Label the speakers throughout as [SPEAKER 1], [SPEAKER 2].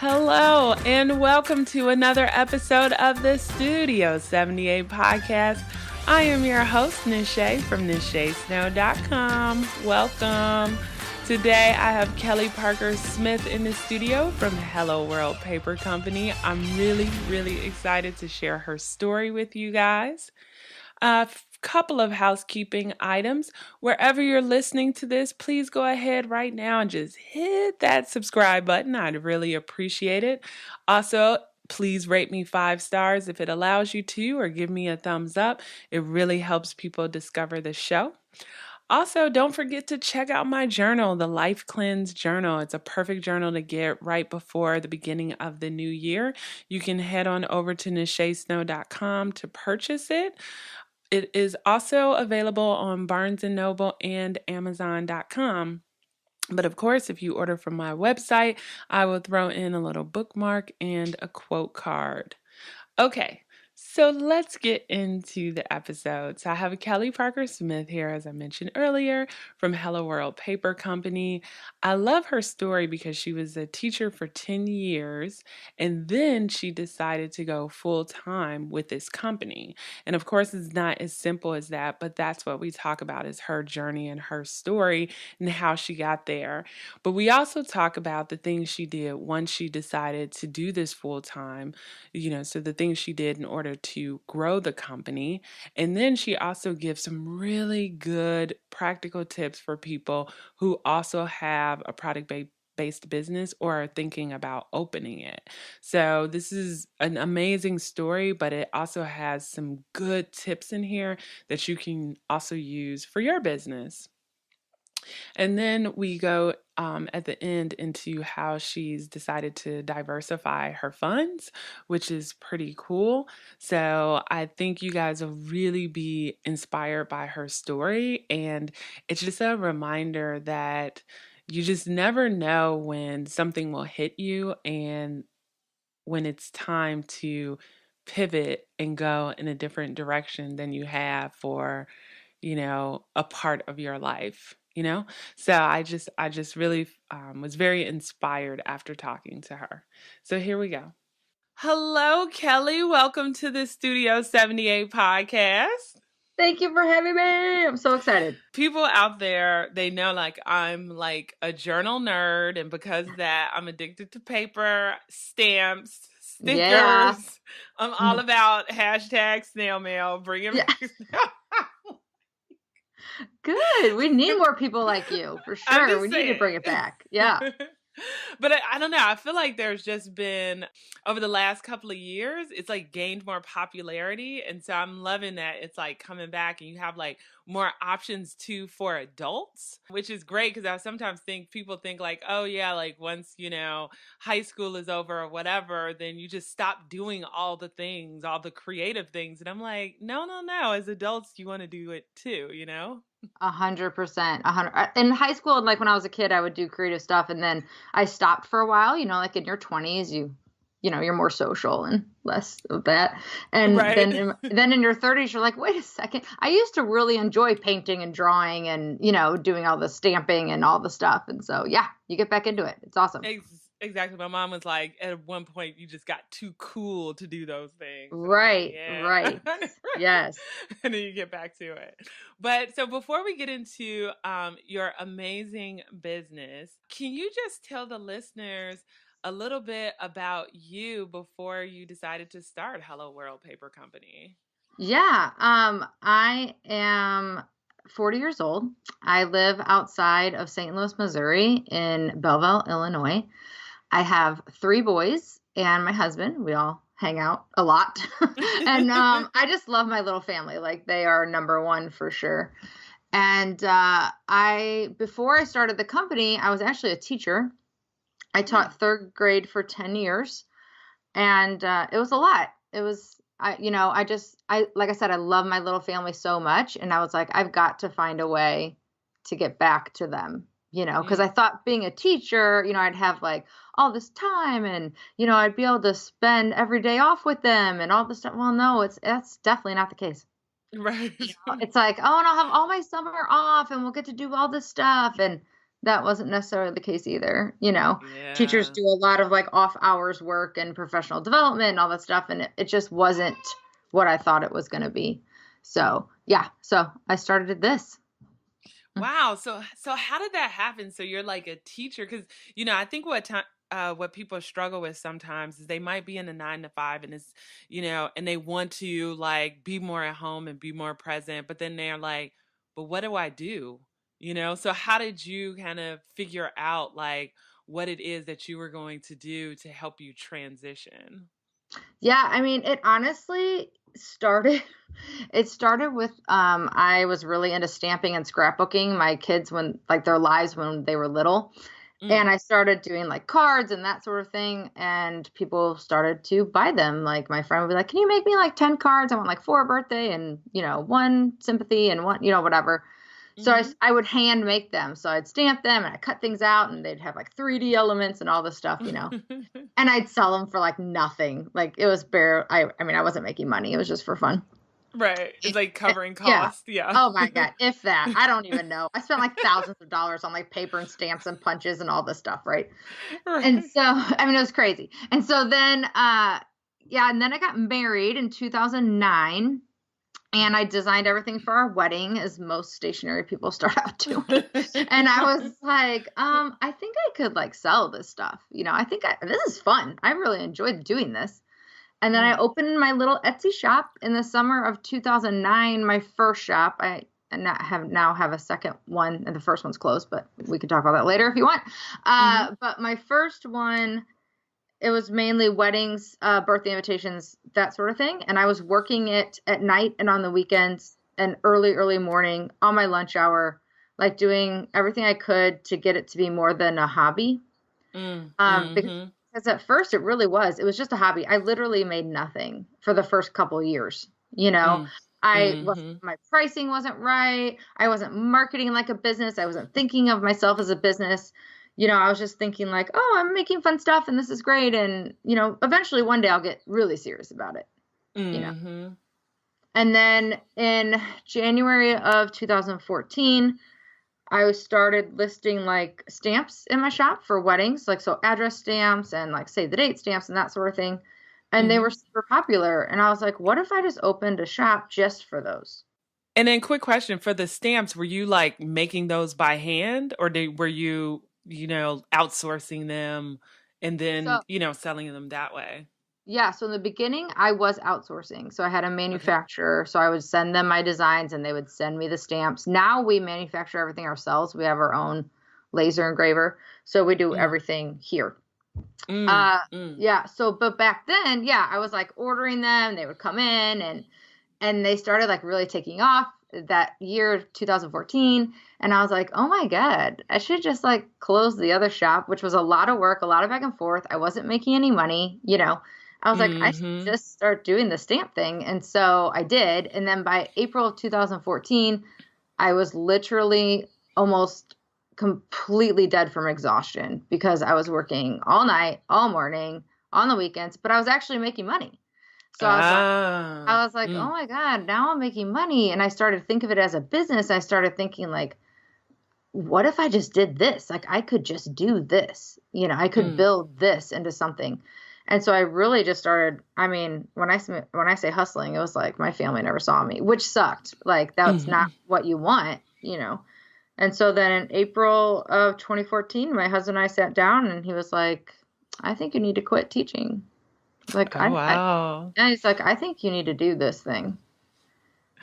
[SPEAKER 1] Hello, and welcome to another episode of the Studio 78 podcast. I am your host, Nache from NacheSnow.com. Welcome. Today, I have Kelly Parker Smith in the studio from Hello World Paper Company. I'm really excited to share her story with you guys. A couple of housekeeping items. Wherever you're listening to this, please go ahead right now and just hit that subscribe button. I'd really appreciate it. Also, please rate me 5 stars if it allows you to, or give me a thumbs up. It really helps people discover the show. Also, don't forget to check out my journal, the Life Cleanse Journal. It's a perfect journal to get right before the beginning of the new year. You can head on over to NacheSnow.com to purchase it. It is also available on Barnes & Noble and Amazon.com. But of course, if you order from my website, I will throw in a little bookmark and a quote card. Okay, so let's get into the episode. So I have Kelly Parker Smith here, as I mentioned earlier, from Hello World Paper Company. I love her story because she was a teacher for 10 years, and then she decided to go full-time with this company. And of course, it's not as simple as that, but that's what we talk about, is her journey and her story and how she got there. But we also talk about the things she did once she decided to do this full-time, so the things she did in order to grow the company. And then she also gives some really good practical tips for people who also have a product-based business or are thinking about opening it. So this is an amazing story, but it also has some good tips in here that you can also use for your business. And then we go at the end into how she's decided to diversify her funds, which is pretty cool. So I think you guys will really be inspired by her story. And it's just a reminder that you just never know when something will hit you and when it's time to pivot and go in a different direction than you have for a part of your life. So I just really was very inspired after talking to her. So here we go. Hello, Kelly. Welcome to the Studio 78 podcast.
[SPEAKER 2] Thank you for having me. I'm so excited.
[SPEAKER 1] People out there, they know I'm a journal nerd, and because of that, I'm addicted to paper, stamps, stickers.
[SPEAKER 2] Yeah.
[SPEAKER 1] I'm all about hashtag snail mail. Bring it back.
[SPEAKER 2] Good. We need more people like you, for sure. We need to bring it back. Yeah.
[SPEAKER 1] But I don't know. I feel like there's just been, over the last couple of years, it's gained more popularity. And so I'm loving that it's coming back, and you have more options too for adults, which is great, because I sometimes think people think oh yeah, once, high school is over or whatever, then you just stop doing all the things, all the creative things. And I'm like, no. As adults, you want to do it too,
[SPEAKER 2] 100%. In high school, and when I was a kid, I would do creative stuff, and then I stopped for a while. In your 20s, you're more social and less of that. And right. then in your 30s, you're like, wait a second. I used to really enjoy painting and drawing and, doing all the stamping and all the stuff. And so, yeah, you get back into it. It's awesome.
[SPEAKER 1] Exactly. My mom was like, at one point, you just got too cool to do those things.
[SPEAKER 2] Right. Right. Yes.
[SPEAKER 1] And then you get back to it. But so before we get into your amazing business, can you just tell the listeners a little bit about you before you decided to start Hello World Paper Company?
[SPEAKER 2] Yeah. I am 40 years old. I live outside of St. Louis, Missouri in Belleville, Illinois. I have 3 boys and my husband. We all hang out a lot. And I just love my little family. They are number one for sure. And before I started the company, I was actually a teacher. I taught 3rd grade for 10 years, and it was a lot. It was, like I said, I love my little family so much. And I was like, I've got to find a way to get back to them, because I thought being a teacher, I'd have all this time and, I'd be able to spend every day off with them and all this stuff. Well, no, that's definitely not the case.
[SPEAKER 1] Right.
[SPEAKER 2] It's and I'll have all my summer off and we'll get to do all this stuff. And that wasn't necessarily the case either. Teachers
[SPEAKER 1] Yeah.
[SPEAKER 2] do a lot of like off hours work and professional development and all that stuff. And it just wasn't what I thought it was going to be. So yeah, so I started this.
[SPEAKER 1] Wow. So how did that happen? So you're like a teacher because I think what people struggle with sometimes is they might be in a 9 to 5 and it's and they want to like be more at home and be more present, but then they're like, but what do I do? So how did you kind of figure out like what it is that you were going to do to help you transition?
[SPEAKER 2] Yeah, I mean, it honestly started it started with I was really into stamping and scrapbooking my kids when like their lives when they were little. And
[SPEAKER 1] Mm.
[SPEAKER 2] I started doing like cards and that sort of thing and people started to buy them. Like my friend would be like, "Can you make me like 10 cards? I want like 4 birthday and, one sympathy and one, whatever." So
[SPEAKER 1] Mhm.
[SPEAKER 2] I would hand make them. So I'd stamp them and I'd cut things out and they'd have like 3D elements and all this stuff. And I'd sell them for like nothing. Like it was bare. I mean, I wasn't making money. It was just for fun.
[SPEAKER 1] Right. It's like
[SPEAKER 2] Eh,
[SPEAKER 1] covering
[SPEAKER 2] Yeah.
[SPEAKER 1] costs. Yeah.
[SPEAKER 2] Oh my God. If that, I don't even know. I spent like thousands of dollars on like paper and stamps and punches and all this stuff. Right. And
[SPEAKER 1] Right.
[SPEAKER 2] so, I mean, it was crazy. And so then, yeah. And then I got married in 2009 and I designed everything for our wedding as most stationary people start out doing. And I was like, I think I could like sell this stuff. This is fun. I really enjoyed doing this. And then I
[SPEAKER 1] Mm.
[SPEAKER 2] opened my little Etsy shop in the summer of 2009, my first shop. Now have a second one, and the first one's closed, but we can talk about that later if you want.
[SPEAKER 1] Mhm.
[SPEAKER 2] But my first one, it was mainly weddings, birthday invitations, that sort of thing. And I was working it at night and on the weekends and early morning on my lunch hour, like doing everything I could to get it to be more than a hobby.
[SPEAKER 1] Mm.
[SPEAKER 2] Because
[SPEAKER 1] Mhm.
[SPEAKER 2] at first it was just a hobby. I literally made nothing for the first couple years. You know,
[SPEAKER 1] Mm.
[SPEAKER 2] I was
[SPEAKER 1] Mhm.
[SPEAKER 2] my pricing wasn't right. I wasn't marketing like a business. I wasn't thinking of myself as a business. I was just thinking like, oh, I'm making fun stuff and this is great. And, eventually one day I'll get really serious about it.
[SPEAKER 1] Mhm.
[SPEAKER 2] And then in January of 2014, I started listing like stamps in my shop for weddings, like so address stamps and like save the date stamps and that sort of thing. And they were
[SPEAKER 1] Mhm.
[SPEAKER 2] super popular. And I was like, what if I just opened a shop just for those?
[SPEAKER 1] And then quick question for the stamps, were you like making those by hand or were you, outsourcing them and then,
[SPEAKER 2] So,
[SPEAKER 1] selling them that way?
[SPEAKER 2] yeah, so in the beginning, I was outsourcing. So I had a
[SPEAKER 1] Okay.
[SPEAKER 2] manufacturer. So I would send them my designs and they would send me the stamps. Now we manufacture everything ourselves. We have our own laser engraver. So we do
[SPEAKER 1] Mm.
[SPEAKER 2] everything here.
[SPEAKER 1] Mm.
[SPEAKER 2] Uh,
[SPEAKER 1] Mm.
[SPEAKER 2] yeah. So, but back then, yeah, I was like ordering them. They would come in and they started like really taking off that year 2014. And I was like, oh my God, I should just like close the other shop, which was a lot of work, a lot of back and forth. I wasn't making any money. I was like, I should
[SPEAKER 1] Mhm.
[SPEAKER 2] just start doing the stamp thing. And so I did. And then by April of 2014, I was literally almost completely dead from exhaustion because I was working all night, all morning, on the weekends, but I was actually making money. So
[SPEAKER 1] Ah.
[SPEAKER 2] I was like, oh
[SPEAKER 1] Mm.
[SPEAKER 2] my God, now I'm making money. And I started to think of it as a business. I started thinking like, what if I just did this? Like I could just do this. I could
[SPEAKER 1] Mm.
[SPEAKER 2] build this into something. And so I really just started, I mean, when I say hustling, it was like my family never saw me, which sucked. Like that's not
[SPEAKER 1] Mhm.
[SPEAKER 2] what you want. And so then in April of 2014, my husband and I sat down and he was like, I think you need to quit teaching. Like
[SPEAKER 1] Oh wow.
[SPEAKER 2] and he's like, I think you need to do this thing.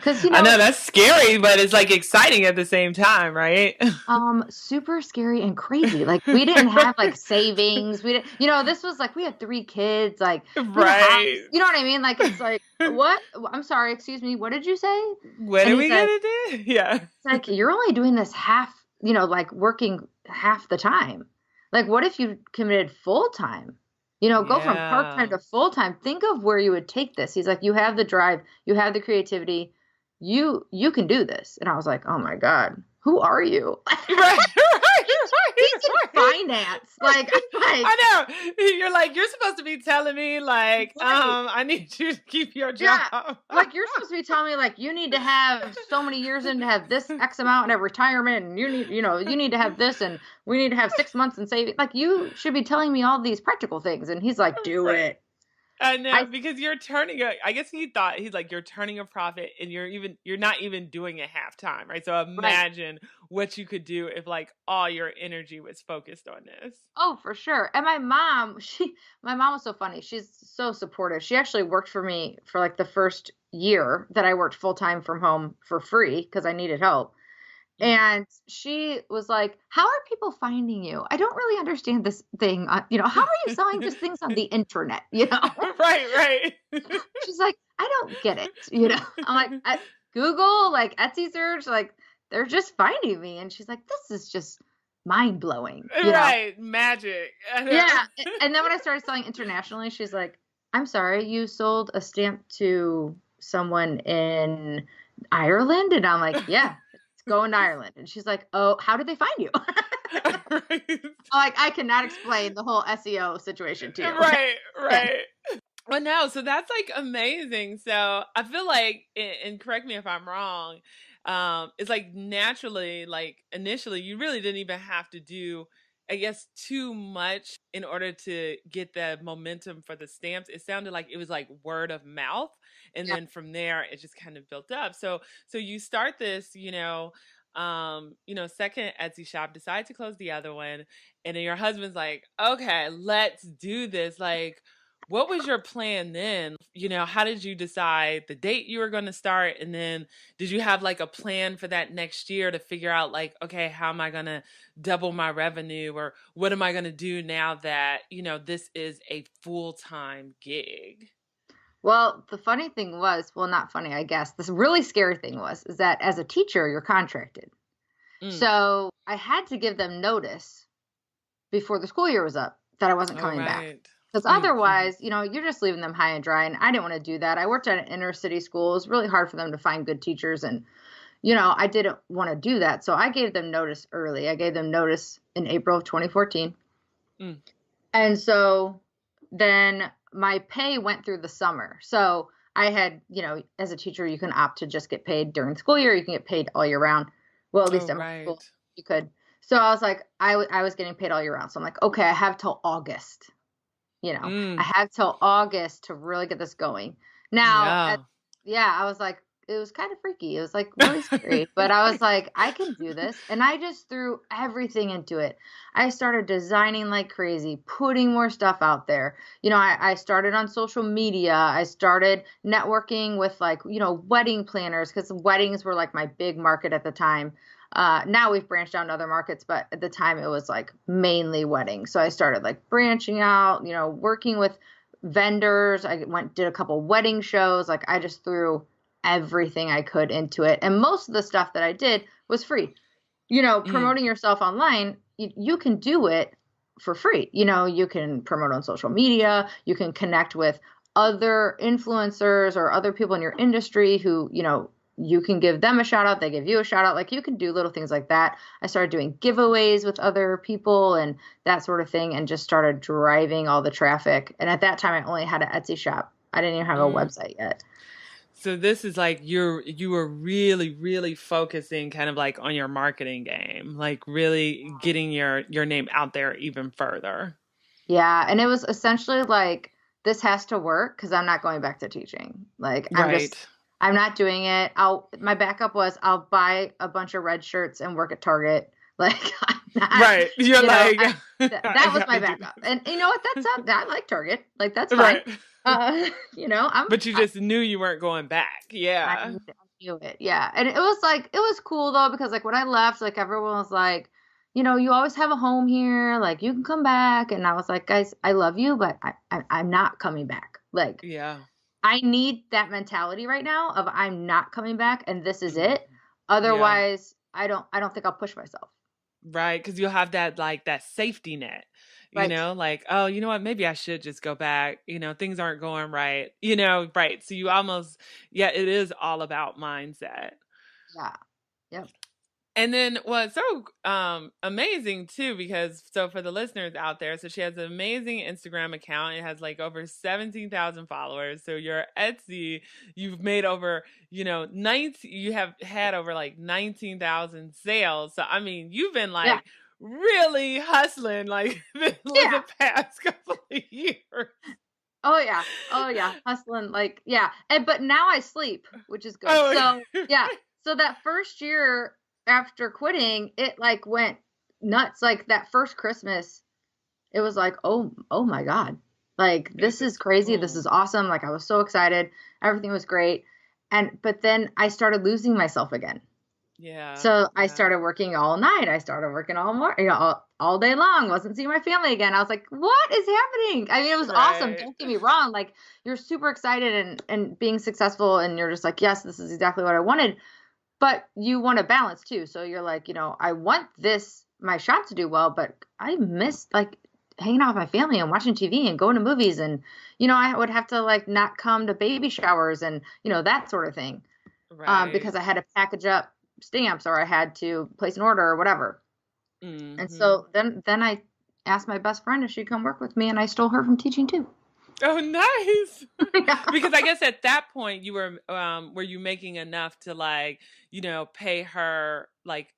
[SPEAKER 2] Cause
[SPEAKER 1] I know that's scary, but it's like exciting at the same time, right?
[SPEAKER 2] super scary and crazy. Like we didn't have like savings. We didn't, this was like we had 3 kids, like we had a house.
[SPEAKER 1] Right.
[SPEAKER 2] You know what I mean? Like it's like, what? I'm sorry, excuse me, what did you say?
[SPEAKER 1] What
[SPEAKER 2] And
[SPEAKER 1] are
[SPEAKER 2] he's
[SPEAKER 1] we
[SPEAKER 2] like,
[SPEAKER 1] gonna do? Yeah.
[SPEAKER 2] you're only doing this half, like working half the time. Like what if you committed full time? Go from part time
[SPEAKER 1] Yeah.
[SPEAKER 2] to full time. Think of where you would take this. He's like, you have the drive, you have the creativity, you can do this. And I was like, oh my God, who are you?
[SPEAKER 1] Right. Right.
[SPEAKER 2] he's in finance. Like, I'm like,
[SPEAKER 1] I know. You're like, you're supposed to be telling me, like,
[SPEAKER 2] right.
[SPEAKER 1] I need you to keep your
[SPEAKER 2] Yeah.
[SPEAKER 1] job.
[SPEAKER 2] Like, you're supposed to be telling me, like, you need to have so many years in to have this X amount in a retirement, and you need to have this, and we need to have 6 months in saving. Like, you should be telling me all these practical things. And he's like, do
[SPEAKER 1] Right.
[SPEAKER 2] it.
[SPEAKER 1] I know,
[SPEAKER 2] I
[SPEAKER 1] because you're I guess he thought, he's like, you're turning a profit and you're not even doing it half time, right? So
[SPEAKER 2] Right.
[SPEAKER 1] imagine what you could do if like all your energy was focused on this.
[SPEAKER 2] Oh, for sure. And my mom was so funny. She's so supportive. She actually worked for me for like the first year that I worked full time from home for free because I needed help.
[SPEAKER 1] Mm.
[SPEAKER 2] And she was like, "How are people finding you? I don't really understand this thing. How are you selling just things on the internet?
[SPEAKER 1] Right, right.
[SPEAKER 2] She's like, "I don't get it. I'm like, Google, like Etsy search, like they're just finding me." And she's like, "This is just mind blowing.
[SPEAKER 1] Right, magic. I know.
[SPEAKER 2] Yeah. And then when I started selling internationally, she's like, "I'm sorry, you sold a stamp to someone in Ireland?" And I'm like, "Yeah, it's going to Ireland." And she's like, "Oh, how did they find you?"
[SPEAKER 1] Right.
[SPEAKER 2] Like, I cannot explain the whole SEO situation to you.
[SPEAKER 1] Right, right. Well, no, so that's like amazing. So I feel like, and correct me if I'm wrong, it's like naturally, like initially, you really didn't even have to do, I guess, too much in order to get the momentum for the stamps. It sounded like it was like word of mouth, and
[SPEAKER 2] Yeah.
[SPEAKER 1] then from there, it just kind of built up. So you start this, second Etsy shop, decide to close the other one, and then your husband's like, okay, let's do this. Like, what was your plan then? How did you decide the date you were going to start? And then did you have like a plan for that next year to figure out like, okay, how am I going to double my revenue, or what am I going to do now that, this is a full-time gig?
[SPEAKER 2] Well, the funny thing was, well, not funny, I guess. This really scary thing is that as a teacher, you're contracted.
[SPEAKER 1] Mm.
[SPEAKER 2] So I had to give them notice before the school year was up that I wasn't
[SPEAKER 1] Oh,
[SPEAKER 2] coming back.
[SPEAKER 1] right.
[SPEAKER 2] Because
[SPEAKER 1] Mm-hmm.
[SPEAKER 2] otherwise, you're just leaving them high and dry. And I didn't want to do that. I worked at an inner city school. It was really hard for them to find good teachers. And, I didn't want to do that. So I gave them notice early. I gave them notice in April of 2014.
[SPEAKER 1] Mm.
[SPEAKER 2] And so then my pay went through the summer. So I had, as a teacher, you can opt to just get paid during the school year. You can get paid all year round. Well, at
[SPEAKER 1] Oh,
[SPEAKER 2] least at my school,
[SPEAKER 1] right.
[SPEAKER 2] you could. So I was like, I was getting paid all year round. So I'm like, okay, I have till August. I
[SPEAKER 1] Mm.
[SPEAKER 2] have till August to really get this going. Now,
[SPEAKER 1] Yeah.
[SPEAKER 2] yeah, I was like, it was kind of freaky. It was like really scary, but I was like, I can do this. And I just threw everything into it. I started designing like crazy, putting more stuff out there. I started on social media. I started networking with like, wedding planners because weddings were like my big market at the time. Now we've branched out to other markets, but at the time it was like mainly weddings. So I started like branching out, working with vendors. I did a couple wedding shows. Like I just threw everything I could into it. And most of the stuff that I did was free.
[SPEAKER 1] Mm.
[SPEAKER 2] Promoting yourself online, you can do it for free. You can promote on social media, you can connect with other influencers or other people in your industry who, you can give them a shout out, they give you a shout out. Like you can do little things like that. I started doing giveaways with other people and that sort of thing and just started driving all the traffic. And at that time I only had an Etsy shop. I didn't even have a
[SPEAKER 1] Mm.
[SPEAKER 2] website yet.
[SPEAKER 1] So this is like you were really, really focusing kind of like on your marketing game, like really getting your name out there even further.
[SPEAKER 2] Yeah, and it was essentially like this has to work because I'm not going back to teaching. Like
[SPEAKER 1] Right.
[SPEAKER 2] I'm not doing it. My backup was I'll buy a bunch of red shirts and work at Target. Like I'm not,
[SPEAKER 1] Right. You're like, I
[SPEAKER 2] that was my
[SPEAKER 1] gotta do
[SPEAKER 2] backup. And you know what? I like Target. Like that's
[SPEAKER 1] this.
[SPEAKER 2] fine.
[SPEAKER 1] Right. But you
[SPEAKER 2] I
[SPEAKER 1] just knew you weren't going back. Yeah.
[SPEAKER 2] knew it. Yeah. And it was cool though, because like when I left, like everyone was like, you always have a home here. Like you can come back. And I was like, guys, I love you, but I'm not coming back. Like
[SPEAKER 1] Yeah.
[SPEAKER 2] I need that mentality right now of I'm not coming back and this is
[SPEAKER 1] Mhm.
[SPEAKER 2] it.
[SPEAKER 1] Yeah.
[SPEAKER 2] Otherwise, I don't think I'll push myself.
[SPEAKER 1] Right. Because you'll have that like that safety net,
[SPEAKER 2] Right.
[SPEAKER 1] like, oh, you know what? Maybe I should just go back. Things aren't going right. Right. So you almost, yeah, it is all about mindset.
[SPEAKER 2] Yeah. Yep.
[SPEAKER 1] And then what's so amazing too, because so for the listeners out there, so she has an amazing Instagram account. It has like over 17,000 followers. So your Etsy, you've made over, 19, you have had over like 19,000 sales. So I mean, you've been
[SPEAKER 2] Yeah.
[SPEAKER 1] like really hustling like
[SPEAKER 2] Yeah.
[SPEAKER 1] the past couple of years.
[SPEAKER 2] Oh yeah. Oh yeah. Hustling like yeah. But now I sleep, which is good.
[SPEAKER 1] Oh,
[SPEAKER 2] So yeah. So that first year after quitting, it like went nuts. Like that first Christmas, it was like, oh my God. Like this is crazy. This is awesome. Like I was so excited. Everything was great. But then I started losing myself again.
[SPEAKER 1] Yeah.
[SPEAKER 2] So I started working all night. I started working all day long. Wasn't seeing my family again. I was like, what is happening? I mean, it was awesome. Don't get me wrong. Like you're super excited and being successful and you're just like, yes, this is exactly what I wanted. But you want a balance too. So you're like, I want my shop to do well, but I miss like hanging out with my family and watching TV and going to movies. And, I would have to like not come to baby showers and, that sort of thing.
[SPEAKER 1] Right.
[SPEAKER 2] Because I had to package up stamps or I had to place an order or whatever. And so then I asked my best friend if she'd come work with me, and I stole her from teaching too.
[SPEAKER 1] Oh, nice. Because I guess at that point you were you making enough to like, pay her like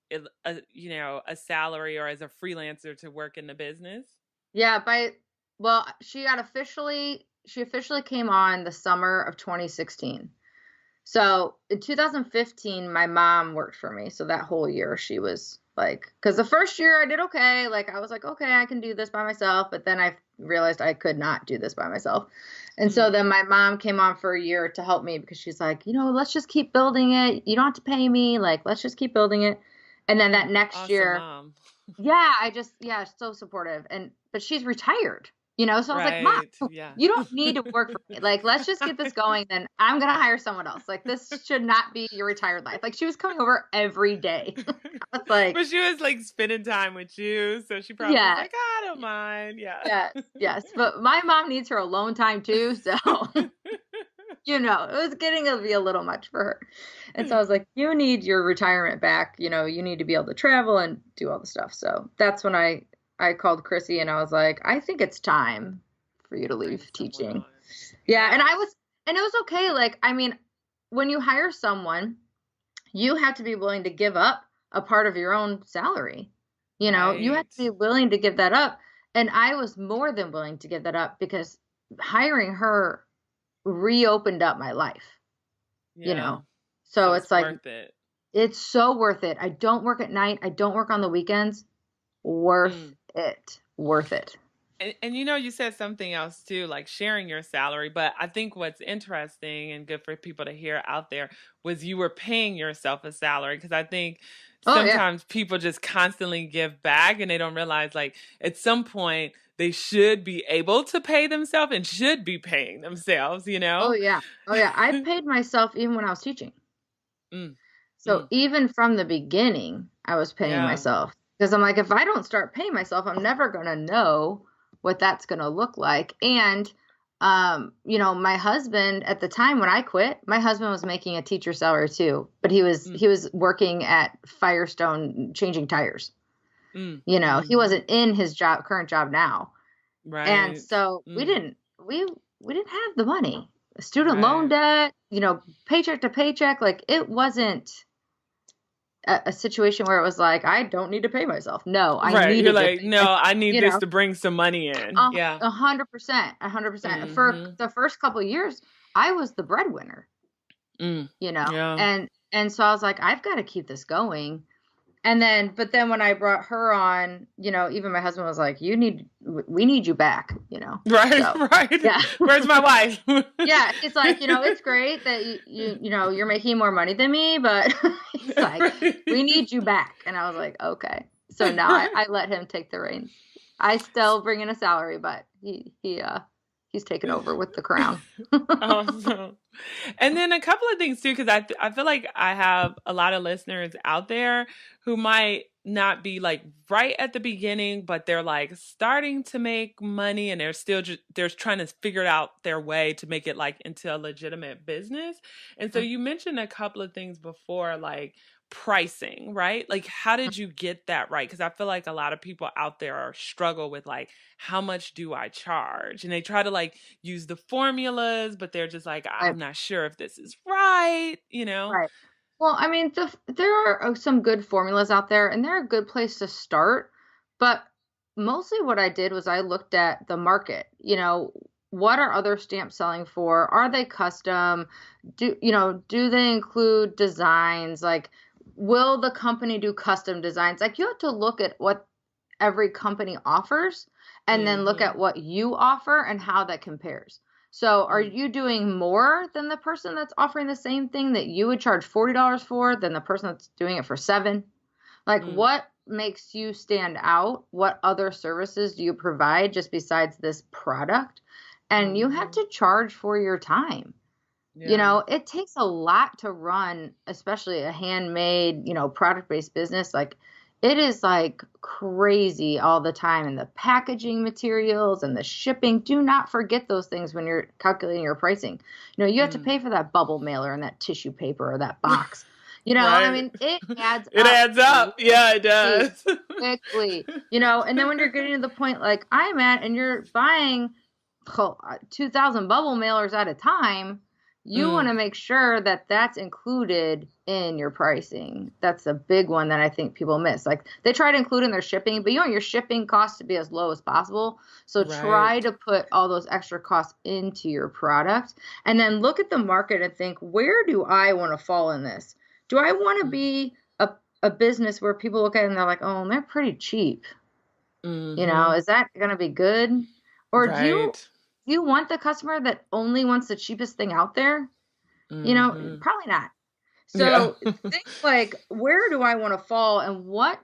[SPEAKER 1] a salary or as a freelancer to work in the business?
[SPEAKER 2] Yeah, she officially came on the summer of 2016. So in 2015, my mom worked for me. So that whole year she was like, because the first year I did okay. Like I was like, okay, I can do this by myself. But then I realized I could not do this by myself. And so then my mom came on for a year to help me because she's like, let's just keep building it. You don't have to pay me. Like, let's just keep building it. And then that next
[SPEAKER 1] awesome
[SPEAKER 2] year,
[SPEAKER 1] mom.
[SPEAKER 2] so supportive. But she's retired. So I was like, Mom,
[SPEAKER 1] yeah.
[SPEAKER 2] you don't need to work for me. Like, let's just get this going. Then I'm going to hire someone else. Like, this should not be your retired life. Like, she was coming over every day. I was like,
[SPEAKER 1] but she was like spending time with you. So she probably was like, I don't mind. Yeah.
[SPEAKER 2] Yes. But my mom needs her alone time too. So, it was getting to be a little much for her. And so I was like, you need your retirement back. You need to be able to travel and do all the stuff. So that's when I called Chrissy and I was like, I think it's time for you to leave teaching. Yeah. And it was okay. Like, I mean, when you hire someone, you have to be willing to give up a part of your own salary. You have to be willing to give that up. And I was more than willing to give that up because hiring her reopened up my life, So it's like,
[SPEAKER 1] worth it.
[SPEAKER 2] It's so worth it. I don't work at night. I don't work on the weekends. Worth it.
[SPEAKER 1] And you said something else too, like sharing your salary. But I think what's interesting and good for people to hear out there was you were paying yourself a salary. Because I think sometimes people just constantly give back and they don't realize like at some point they should be able to pay themselves and should be paying themselves,
[SPEAKER 2] Oh yeah. I paid myself even when I was teaching. So even from the beginning, I was paying myself. Because I'm like, if I don't start paying myself, I'm never going to know what that's going to look like. And, my husband at the time when I quit, my husband was making a teacher salary too, but he was working at Firestone changing tires. He wasn't in his current job now.
[SPEAKER 1] Right.
[SPEAKER 2] And so we didn't have the money, student loan debt, paycheck to paycheck. Like it wasn't a situation where it was like, I don't need to pay myself. No, I need
[SPEAKER 1] You're like, no, I need this to bring some money in.
[SPEAKER 2] 100%. For the first couple of years, I was the breadwinner, and so I was like, I've got to keep this going. But then when I brought her on, even my husband was like, we need you back,
[SPEAKER 1] Right.
[SPEAKER 2] So,
[SPEAKER 1] right.
[SPEAKER 2] Yeah.
[SPEAKER 1] Where's my wife?
[SPEAKER 2] Yeah. It's like, it's great that you're making more money than me, but it's like, we need you back. And I was like, okay. So now I let him take the reins. I still bring in a salary, but he's taken over with the crown.
[SPEAKER 1] Awesome. And then a couple of things too, because I feel like I have a lot of listeners out there who might not be like right at the beginning, but they're like starting to make money and they're still just they're trying to figure out their way to make it like into a legitimate business. And so
[SPEAKER 2] Mhm.
[SPEAKER 1] you mentioned a couple of things before, like pricing, right? Like how did you get that right? Because I feel like a lot of people out there are struggle with like how much do I charge? And they try to like use the formulas, but they're just like,
[SPEAKER 2] Right,
[SPEAKER 1] I'm not sure if this is right, you know?
[SPEAKER 2] right. Well, I mean, there are some good formulas out there, and they're a good place to start. But mostly what I did was I looked at the market. What are other stamps selling for? Are they custom? Do they include designs? Like, will the company do custom designs? Like, you have to look at what every company offers and then look
[SPEAKER 1] Mm-hmm.
[SPEAKER 2] at what you offer and how that compares. So are
[SPEAKER 1] Mm,
[SPEAKER 2] you doing more than the person that's offering the same thing that you would charge $40 for than the person that's doing it for 7? Like,
[SPEAKER 1] mm,
[SPEAKER 2] what makes you stand out? What other services do you provide just besides this product? And you have
[SPEAKER 1] mm-hmm.
[SPEAKER 2] to charge for your time.
[SPEAKER 1] Yeah.
[SPEAKER 2] It takes a lot to run, especially a handmade, product-based business. Like, it is like crazy all the time. And the packaging materials and the shipping, do not forget those things when you're calculating your pricing. You have to
[SPEAKER 1] Mm.
[SPEAKER 2] pay for that bubble mailer and that tissue paper or that box. I
[SPEAKER 1] Right.
[SPEAKER 2] mean, it adds
[SPEAKER 1] It
[SPEAKER 2] up
[SPEAKER 1] adds up. Yeah, it
[SPEAKER 2] quickly,
[SPEAKER 1] does.
[SPEAKER 2] quickly, and then when you're getting to the point like I'm at and you're buying 2,000 bubble mailers at a time, you want
[SPEAKER 1] Mm,
[SPEAKER 2] to make sure that that's included in your pricing. That's a big one that I think people miss. Like, they try to include in their shipping, but you want your shipping costs to be as low as possible. So try
[SPEAKER 1] right.
[SPEAKER 2] to put all those extra costs into your product and then look at the market and think, where do I want to fall in this? Do I want to
[SPEAKER 1] Mm,
[SPEAKER 2] be a business where people look at it and they're like, oh, they're pretty cheap?
[SPEAKER 1] mm-hmm.
[SPEAKER 2] Is that going to be good? Or
[SPEAKER 1] Right.
[SPEAKER 2] do you want the customer that only wants the cheapest thing out there?
[SPEAKER 1] Mm-hmm.
[SPEAKER 2] Probably not.
[SPEAKER 1] Yeah.
[SPEAKER 2] So think like, where do I want to fall and what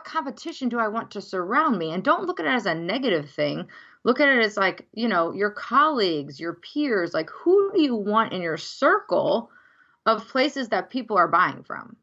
[SPEAKER 2] competition do I want to surround me? And don't look at it as a negative thing. Look at it as like, your colleagues, your peers, like, who do you want in your circle of places that people are buying from?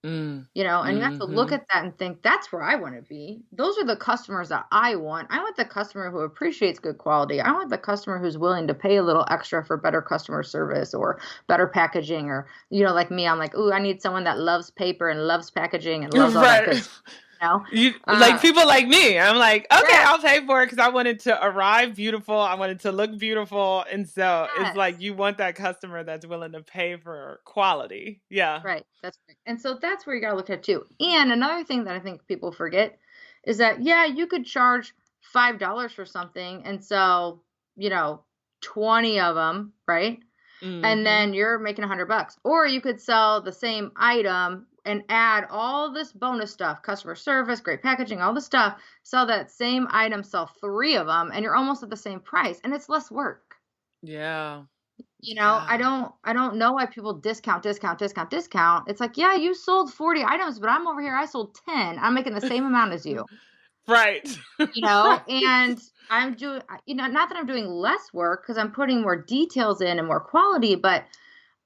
[SPEAKER 1] Mm,
[SPEAKER 2] And you have to look
[SPEAKER 1] mm-hmm.
[SPEAKER 2] at that and think, that's where I want to be. Those are the customers that I want. I want the customer who appreciates good quality. I want the customer who's willing to pay a little extra for better customer service or better packaging. Or, like me, I'm like, ooh, I need someone that loves paper and loves packaging and loves all that good
[SPEAKER 1] Right.
[SPEAKER 2] stuff. You know?
[SPEAKER 1] You like
[SPEAKER 2] Uh,
[SPEAKER 1] people like me. I'm like, okay,
[SPEAKER 2] yeah,
[SPEAKER 1] I'll pay for it because I wanted to arrive beautiful. I wanted to look beautiful. And so it's like
[SPEAKER 2] yes.
[SPEAKER 1] you want that customer that's willing to pay for quality. Yeah.
[SPEAKER 2] Right. That's right. And so that's where you got to look at too. And another thing that I think people forget is that, yeah, you could charge $5 for something and sell, 20 of them, right? And
[SPEAKER 1] Mm-hmm.
[SPEAKER 2] then you're making $100. Or you could sell the same item and add all this bonus stuff, customer service, great packaging, all the stuff, sell that same item, sell 3 of them, and you're almost at the same price and it's less work.
[SPEAKER 1] Yeah.
[SPEAKER 2] I
[SPEAKER 1] Yeah.
[SPEAKER 2] don't know why people discount, discount, discount, discount. It's like, yeah, you sold 40 items, but I'm over here, I sold 10. I'm making the same amount as you,
[SPEAKER 1] Right. Right.
[SPEAKER 2] and I'm doing, not that I'm doing less work because I'm putting more details in and more quality, but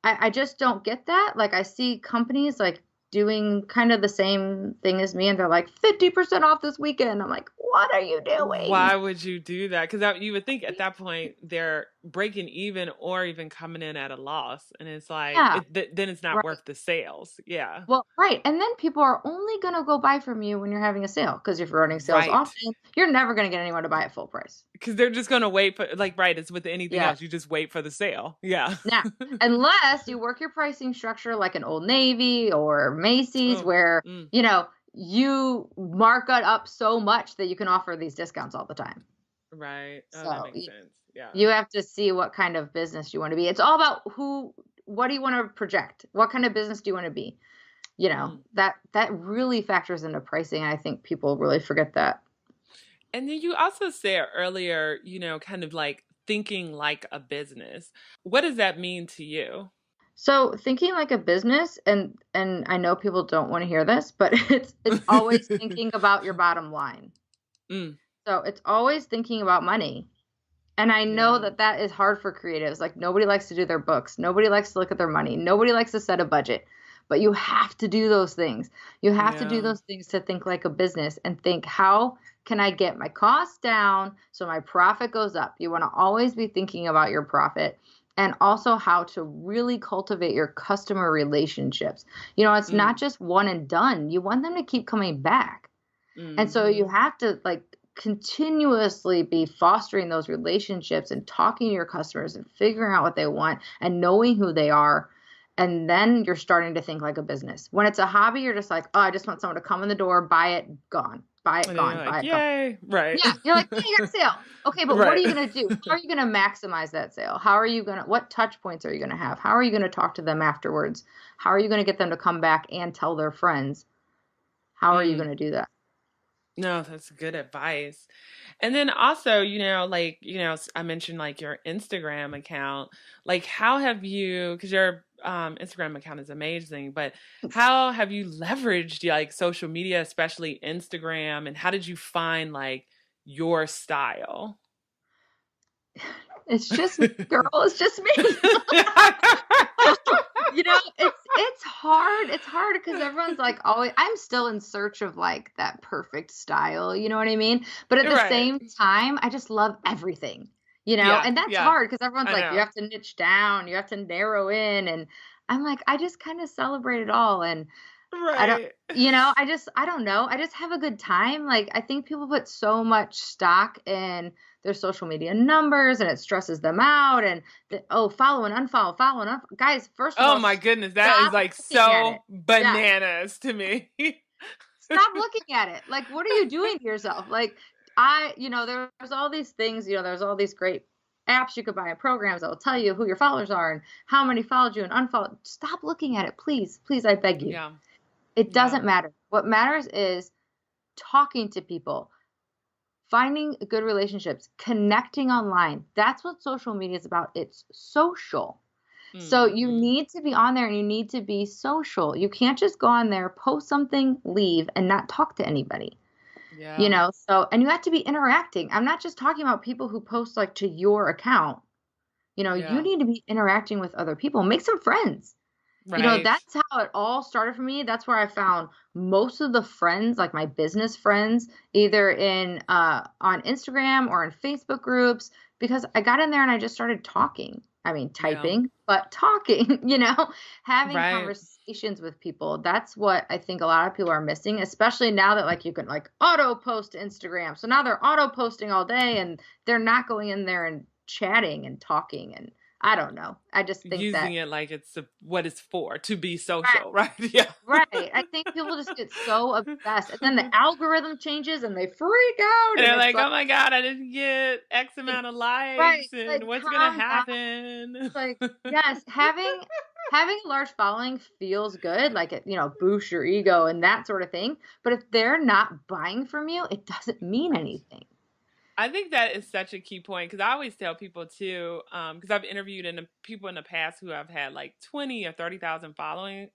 [SPEAKER 2] I just don't get that. Like, I see companies like doing kind of the same thing as me, and they're like 50% off this weekend. I'm like, what are you doing?
[SPEAKER 1] Why would you do that? Because you would think at that point they're breaking even or even coming in at a loss, and it's like
[SPEAKER 2] Yeah,
[SPEAKER 1] then it's not
[SPEAKER 2] right.
[SPEAKER 1] worth the sales. Yeah,
[SPEAKER 2] Well, right. And then people are only going to go buy from you when you're having a sale. Because if you're running sales
[SPEAKER 1] right.
[SPEAKER 2] often, you're never going to get anyone to buy at full price.
[SPEAKER 1] Because they're just gonna wait for like right. It's with anything
[SPEAKER 2] Yeah.
[SPEAKER 1] else. You just wait for the sale. Yeah.
[SPEAKER 2] Now, unless you work your pricing structure like an Old Navy or Macy's,
[SPEAKER 1] Oh.
[SPEAKER 2] where,
[SPEAKER 1] Mm,
[SPEAKER 2] you mark it up so much that you can offer these discounts all the time.
[SPEAKER 1] right. Oh, that
[SPEAKER 2] So
[SPEAKER 1] makes sense. Yeah.
[SPEAKER 2] you have to see what kind of business you want to be. It's all about what do you want to project? What kind of business do you want to be?
[SPEAKER 1] Mm.
[SPEAKER 2] That really factors into pricing. And I think people really forget that.
[SPEAKER 1] And then you also said earlier, kind of like thinking like a business. What does that mean to you?
[SPEAKER 2] So thinking like a business, and I know people don't want to hear this, but it's always thinking about your bottom line.
[SPEAKER 1] Mm,
[SPEAKER 2] So it's always thinking about money. And I know
[SPEAKER 1] yeah.
[SPEAKER 2] that is hard for creatives. Like, nobody likes to do their books. Nobody likes to look at their money. Nobody likes to set a budget. but you have to do those things. You have to do
[SPEAKER 1] Yeah.
[SPEAKER 2] those things to think like a business and think, how can I get my costs down so my profit goes up? You want to always be thinking about your profit, and also how to really cultivate your customer relationships. It's not just one and done. You want them to keep coming back. And so you have to like continuously be fostering those relationships and talking to your customers and figuring out what they want and knowing who they are. And then you're starting to think like a business. When it's a hobby, you're just like, oh, I just want someone to come in the door, buy it, gone, buy it,
[SPEAKER 1] And then you're
[SPEAKER 2] gone, buy
[SPEAKER 1] like,
[SPEAKER 2] it, gone.
[SPEAKER 1] yay, right.
[SPEAKER 2] Yeah, you're like, yeah, you got a sale. Okay, but what are
[SPEAKER 1] Right.
[SPEAKER 2] you going to do? How are you going to maximize that sale? What touch points are you going to have? How are you going to talk to them afterwards? How are you going to get them to come back and tell their friends? How are you going to do that?
[SPEAKER 1] No, that's good advice. And then also, I mentioned like your Instagram account. Like, how have you, because your Instagram account is amazing, but how have you leveraged like social media, especially Instagram, and how did you find like your style?
[SPEAKER 2] It's just me, girl. It's just me. It's hard. It's hard because everyone's like always, I'm still in search of like that perfect style, you know what I mean? But at the
[SPEAKER 1] Right.
[SPEAKER 2] same time, I just love everything,
[SPEAKER 1] Yeah,
[SPEAKER 2] and that's
[SPEAKER 1] yeah,
[SPEAKER 2] hard because everyone's
[SPEAKER 1] I
[SPEAKER 2] like, you
[SPEAKER 1] know.
[SPEAKER 2] have to niche down, you have to narrow in. And I'm like, I just kind of celebrate it all. And I don't,
[SPEAKER 1] Right.
[SPEAKER 2] I don't know. I just have a good time. Like, I think people put so much stock in their social media numbers and it stresses them out. And follow and unfollow, follow and unfollow. Guys, first of
[SPEAKER 1] Oh
[SPEAKER 2] all,
[SPEAKER 1] my goodness, that is
[SPEAKER 2] stop
[SPEAKER 1] like
[SPEAKER 2] looking at it.
[SPEAKER 1] so
[SPEAKER 2] Yeah.
[SPEAKER 1] bananas to me.
[SPEAKER 2] Stop looking at it. Like, what are you doing to yourself? Like, there's all these things, there's all these great apps you could buy and programs that will tell you who your followers are and how many followed you and unfollowed. Stop looking at it, please. Please, I beg you.
[SPEAKER 1] Yeah,
[SPEAKER 2] It
[SPEAKER 1] yeah,
[SPEAKER 2] doesn't matter. What matters is talking to people, finding good relationships, connecting online. That's what social media is about. It's social. So you
[SPEAKER 1] hmm,
[SPEAKER 2] need to be on there and you need to be social. You can't just go on there, post something, leave, and not talk to anybody.
[SPEAKER 1] yeah,
[SPEAKER 2] And you have to be interacting. I'm not just talking about people who post like to your account. You
[SPEAKER 1] yeah.
[SPEAKER 2] need to be interacting with other people. Make some friends.
[SPEAKER 1] Right.
[SPEAKER 2] That's how it all started for me. That's where I found most of the friends, like my business friends, either in on Instagram or in Facebook groups, because I got in there and I just started talking. I mean,
[SPEAKER 1] Yeah.
[SPEAKER 2] typing, but talking, having
[SPEAKER 1] Right.
[SPEAKER 2] conversations with people. That's what I think a lot of people are missing, especially now that like you can like auto post to Instagram. So now they're auto posting all day and they're not going in there and chatting and talking. And I don't know. I just think
[SPEAKER 1] Using
[SPEAKER 2] that.
[SPEAKER 1] it like what it's for, to be
[SPEAKER 2] Right.
[SPEAKER 1] social, right? Yeah.
[SPEAKER 2] Right. I think people just get so obsessed. And then the algorithm changes and they freak out
[SPEAKER 1] And
[SPEAKER 2] and
[SPEAKER 1] they're
[SPEAKER 2] it's
[SPEAKER 1] like,
[SPEAKER 2] like,
[SPEAKER 1] oh my God, I didn't get X
[SPEAKER 2] like,
[SPEAKER 1] amount of
[SPEAKER 2] right,
[SPEAKER 1] likes
[SPEAKER 2] like
[SPEAKER 1] and what's gonna
[SPEAKER 2] calm down.
[SPEAKER 1] happen?
[SPEAKER 2] Like, yes, having a large following feels good, like it, boosts your ego and that sort of thing. But if they're not buying from you, it doesn't mean anything.
[SPEAKER 1] I think that is such a key point because I always tell people too, because I've interviewed people in the past who have had like 20 or 30,000 followers,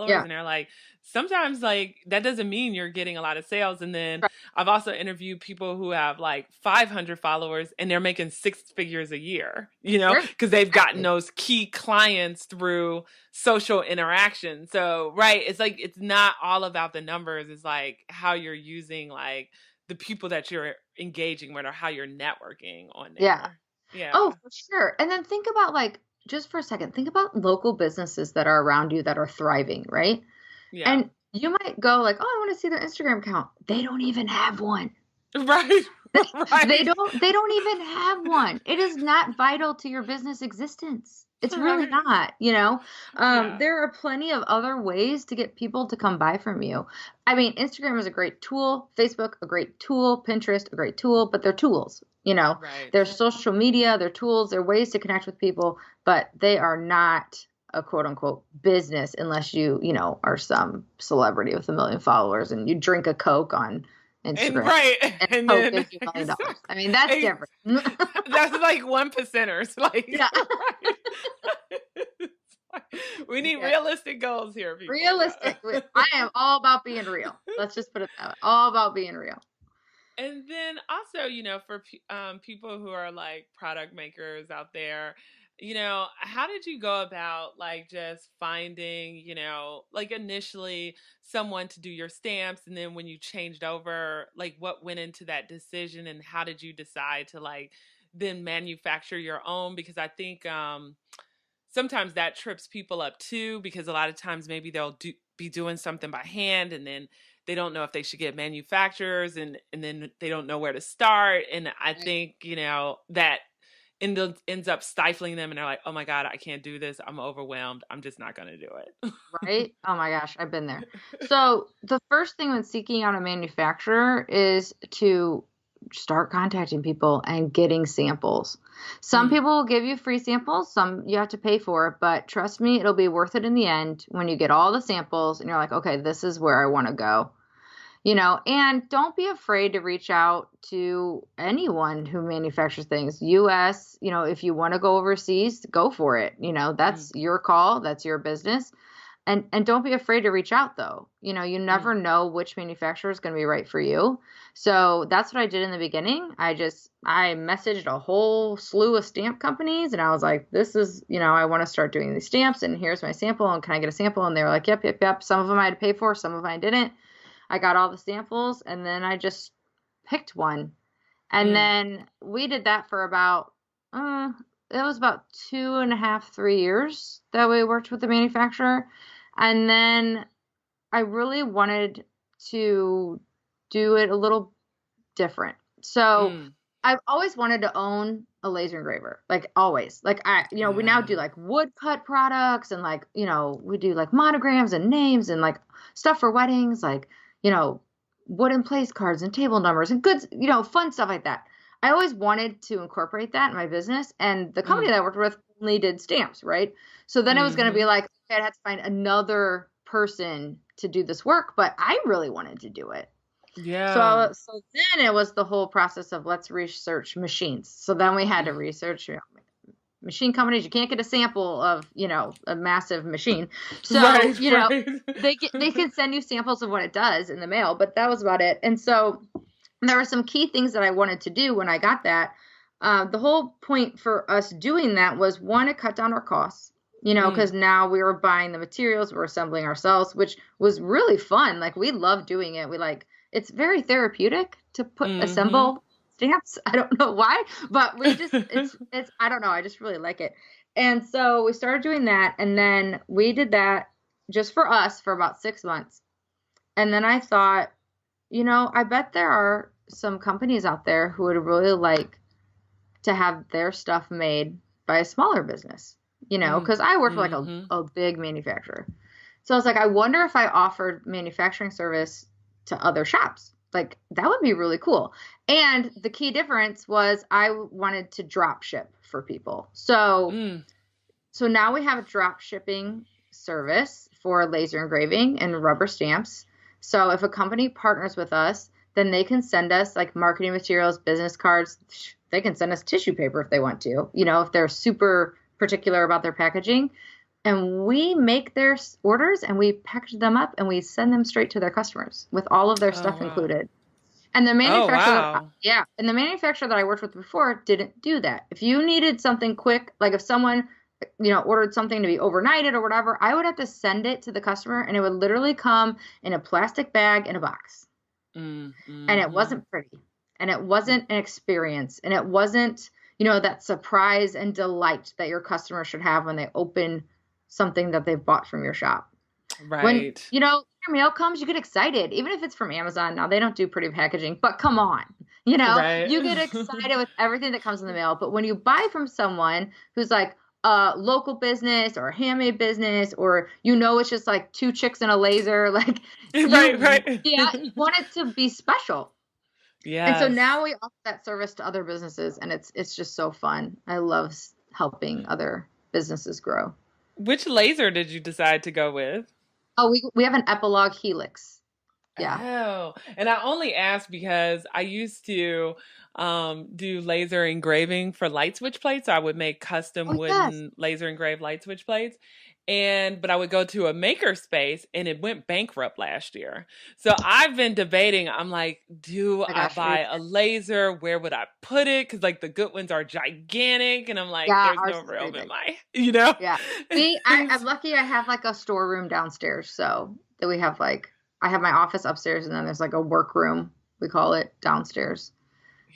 [SPEAKER 2] Yeah.
[SPEAKER 1] and they're like, sometimes like that doesn't mean you're getting a lot of sales. And then
[SPEAKER 2] Right.
[SPEAKER 1] I've also interviewed people who have like 500 followers and they're making six figures a year,
[SPEAKER 2] Sure.
[SPEAKER 1] because they've gotten
[SPEAKER 2] Exactly.
[SPEAKER 1] those key clients through social interaction. So, right, it's like it's not all about the numbers. It's like how you're using like the people that you're engaging with or how you're networking on
[SPEAKER 2] Yeah.
[SPEAKER 1] there. Yeah.
[SPEAKER 2] Oh, for sure. And then think about like, just for a second, think about local businesses that are around you that are thriving, right?
[SPEAKER 1] Yeah.
[SPEAKER 2] And you might go like, "Oh, I want to see their Instagram account." They don't even have one.
[SPEAKER 1] Right.
[SPEAKER 2] They
[SPEAKER 1] Right.
[SPEAKER 2] don't even have one. It is not vital to your business existence. It's really
[SPEAKER 1] Right.
[SPEAKER 2] not.
[SPEAKER 1] Yeah.
[SPEAKER 2] There are plenty of other ways to get people to come buy from you. I mean, Instagram is a great tool, Facebook a great tool, Pinterest a great tool, but they're tools.
[SPEAKER 1] Right.
[SPEAKER 2] They're social media, they're tools, they're ways to connect with people, but they are not a quote unquote business unless are some celebrity with 1 million followers and you drink a Coke on
[SPEAKER 1] And
[SPEAKER 2] Instagram
[SPEAKER 1] right.
[SPEAKER 2] and
[SPEAKER 1] And
[SPEAKER 2] Coke
[SPEAKER 1] then
[SPEAKER 2] gives you $1 million. I mean, that's different.
[SPEAKER 1] that's like one percenters. Like,
[SPEAKER 2] Yeah.
[SPEAKER 1] right. We need
[SPEAKER 2] Yeah.
[SPEAKER 1] realistic goals here, people. Yeah.
[SPEAKER 2] Realistic. I am all about being real. Let's just put it that way. All about being real.
[SPEAKER 1] And then also, for people who are like product makers out there, how did you go about like just finding, like initially someone to do your stamps, and then when you changed over, like what went into that decision, and how did you decide to like then manufacture your own? Because I think sometimes that trips people up too, because a lot of times maybe be doing something by hand, and then they don't know if they should get manufacturers, and then they don't know where to start. And I think, that ends up stifling them, and they're like, oh my God, I can't do this. I'm overwhelmed. I'm just not going to do it.
[SPEAKER 2] Right? Oh my gosh, I've been there. So the first thing when seeking out a manufacturer is to start contacting people and getting samples. Some
[SPEAKER 1] Mm,
[SPEAKER 2] people will give you free samples, some you have to pay for, but trust me, it'll be worth it in the end when you get all the samples and you're like, okay, this is where I want to go. And don't be afraid to reach out to anyone who manufactures things. US, if you want to go overseas, go for it.
[SPEAKER 1] mm,
[SPEAKER 2] That's your call, that's your business. And don't be afraid to reach out though. You
[SPEAKER 1] mm.
[SPEAKER 2] never know which manufacturer is going to be right for you. So that's what I did in the beginning. I messaged a whole slew of stamp companies and I was like, this is, I want to start doing these stamps and here's my sample and can I get a sample? And they were like, yep, yep, yep. Some of them I had to pay for, some of them I didn't. I got all the samples and then I just picked one. And
[SPEAKER 1] Mm.
[SPEAKER 2] then we did that for about, it was about 2.5, 3 years that we worked with the manufacturer. And then I really wanted to do it a little different. So
[SPEAKER 1] Mm.
[SPEAKER 2] I've always wanted to own a laser engraver, like always. Like we now do
[SPEAKER 1] Yeah.
[SPEAKER 2] like woodcut products and like, we do like monograms and names and like stuff for weddings, like, you know, wooden place cards and table numbers and goods, fun stuff like that. I always wanted to incorporate that in my business. And the company
[SPEAKER 1] Mm.
[SPEAKER 2] that I worked with only did stamps, right? So then it was going to be
[SPEAKER 1] Hmm.
[SPEAKER 2] like, okay, I'd have to find another person to do this work, but I really wanted to do it.
[SPEAKER 1] Yeah.
[SPEAKER 2] So then it was the whole process of let's research machines. So then we had to research, machine companies. You can't get a sample of, a massive machine. So,
[SPEAKER 1] Right, right.
[SPEAKER 2] they can send you samples of what it does in the mail, but that was about it. And so there were some key things that I wanted to do when I got that. The whole point for us doing that was one, to cut down our costs,
[SPEAKER 1] Mm.
[SPEAKER 2] because now we were buying the materials, we're assembling ourselves, which was really fun. Like we love doing it. It's very therapeutic to
[SPEAKER 1] Hmm.
[SPEAKER 2] assemble stamps. I don't know why, but it's, I don't know. I just really like it. And so we started doing that. And then we did that just for us for about 6 months. And then I thought, I bet there are some companies out there who would really like to have their stuff made by a smaller business,
[SPEAKER 1] Mm.
[SPEAKER 2] because I work for like
[SPEAKER 1] Hmm.
[SPEAKER 2] a big manufacturer. So I was like, I wonder if I offered manufacturing service to other shops. Like that would be really cool. And the key difference was I wanted to drop ship for people.
[SPEAKER 1] Mm.
[SPEAKER 2] So now we have a drop shipping service for laser engraving and rubber stamps. So if a company partners with us, then they can send us like marketing materials, business cards. They can send us tissue paper if they want to, if they're super particular about their packaging. And we make their orders and we package them up and we send them straight to their customers with all of their
[SPEAKER 1] Oh,
[SPEAKER 2] stuff
[SPEAKER 1] wow.
[SPEAKER 2] included. And the
[SPEAKER 1] Oh,
[SPEAKER 2] manufacturer,
[SPEAKER 1] wow.
[SPEAKER 2] yeah, and the manufacturer that I worked with before didn't do that. If you needed something quick, like if someone, ordered something to be overnighted or whatever, I would have to send it to the customer and it would literally come in a plastic bag in a box.
[SPEAKER 1] Mm.
[SPEAKER 2] And it
[SPEAKER 1] Hmm.
[SPEAKER 2] wasn't pretty. And it wasn't an experience. And it wasn't, that surprise and delight that your customer should have when they open something that they've bought from your shop. When,
[SPEAKER 1] Right.
[SPEAKER 2] your mail comes, you get excited, even if it's from Amazon. Now, they don't do pretty packaging, but come on.
[SPEAKER 1] Right.
[SPEAKER 2] You get excited with everything that comes in the mail. But when you buy from someone who's like a local business or a handmade business, or, it's just like two chicks and a laser, like
[SPEAKER 1] Right, right.
[SPEAKER 2] yeah, you want it to be special. And so
[SPEAKER 1] Yes.
[SPEAKER 2] now we offer that service to other businesses, and it's just so fun. I love helping other businesses grow.
[SPEAKER 1] Which laser did you decide to go with?
[SPEAKER 2] Oh, we have an epilogue helix. Yeah.
[SPEAKER 1] Oh, and I only asked because I used to do laser engraving for light switch plates. So I would make custom
[SPEAKER 2] Oh yes.
[SPEAKER 1] wooden laser engraved light switch plates. but I would go to a maker space and it went bankrupt last year. So I've been debating. I'm like, do
[SPEAKER 2] My
[SPEAKER 1] I
[SPEAKER 2] gosh, me
[SPEAKER 1] buy a
[SPEAKER 2] too.
[SPEAKER 1] laser? Where would I put it? Because like the good ones are gigantic, and I'm like,
[SPEAKER 2] Yeah,
[SPEAKER 1] there's
[SPEAKER 2] ours
[SPEAKER 1] no
[SPEAKER 2] is pretty
[SPEAKER 1] room in
[SPEAKER 2] big.
[SPEAKER 1] my, you know.
[SPEAKER 2] Yeah. I'm lucky I have like a storeroom downstairs. So that we have like, I have my office upstairs and then there's like a workroom, we call it downstairs,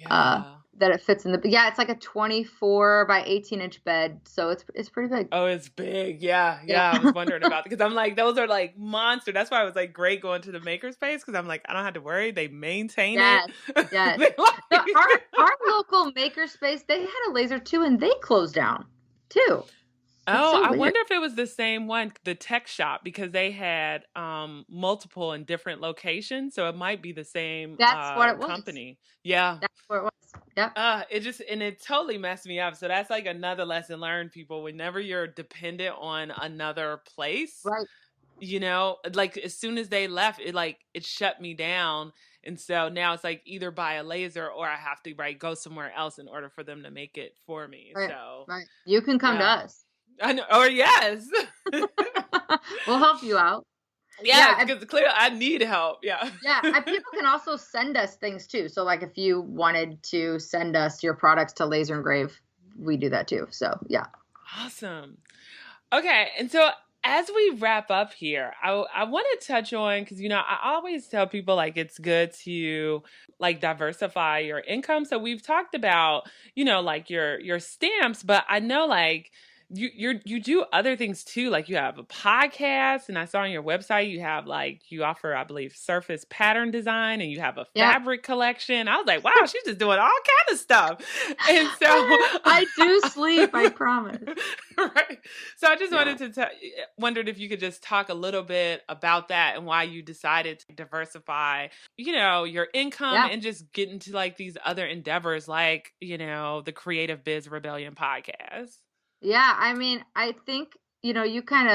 [SPEAKER 2] uh,
[SPEAKER 1] Yeah.
[SPEAKER 2] that it fits in yeah, it's like a 24 by 18-inch bed. So it's pretty big.
[SPEAKER 1] Oh, it's big. Yeah,
[SPEAKER 2] Yeah.
[SPEAKER 1] yeah. I was wondering about because I'm like, those are like monster. That's why I was like, great going to the makerspace because I'm like, I don't have to worry. They maintain it.
[SPEAKER 2] Yes. Yes.
[SPEAKER 1] They
[SPEAKER 2] The,
[SPEAKER 1] like,
[SPEAKER 2] our local makerspace, they had a laser too, and they closed down too. It's
[SPEAKER 1] oh,
[SPEAKER 2] so
[SPEAKER 1] I
[SPEAKER 2] weird.
[SPEAKER 1] wonder if it was the same one, the tech shop, because they had multiple in different locations, so it might be the same
[SPEAKER 2] That's what it was.
[SPEAKER 1] company. Yeah.
[SPEAKER 2] That's what it was. Yep.
[SPEAKER 1] It just and it totally messed me up. So that's like another lesson learned, people. Whenever you're dependent on another place,
[SPEAKER 2] Right.
[SPEAKER 1] like as soon as they left, it shut me down. And so now it's like either buy a laser or I have to go somewhere else in order for them to make it for me.
[SPEAKER 2] Right.
[SPEAKER 1] So
[SPEAKER 2] Right. You can come to
[SPEAKER 1] yeah.
[SPEAKER 2] us.
[SPEAKER 1] I know. Or yes.
[SPEAKER 2] We'll help you out.
[SPEAKER 1] Yes,
[SPEAKER 2] Yeah.
[SPEAKER 1] because clearly I need help. Yeah.
[SPEAKER 2] Yeah. People can also send us things too. So like if you wanted to send us your products to laser engrave, we do that too. So yeah.
[SPEAKER 1] Awesome. Okay, and so as we wrap up here, I want to touch on because I always tell people like it's good to like diversify your income. So we've talked about like your stamps, but I know like you do other things too. Like you have a podcast, and I saw on your website you have like you offer, I believe, surface pattern design, and you have a
[SPEAKER 2] Yep.
[SPEAKER 1] fabric collection. I was like, wow, she's just doing all kind of stuff, and so
[SPEAKER 2] I do sleep, I promise.
[SPEAKER 1] right. So I just
[SPEAKER 2] Yeah.
[SPEAKER 1] wanted to wondered if you could just talk a little bit about that and why you decided to diversify, your income
[SPEAKER 2] Yeah.
[SPEAKER 1] and just get into like these other endeavors like, the Creative Biz Rebellion podcast.
[SPEAKER 2] Yeah, I mean, I think, you kind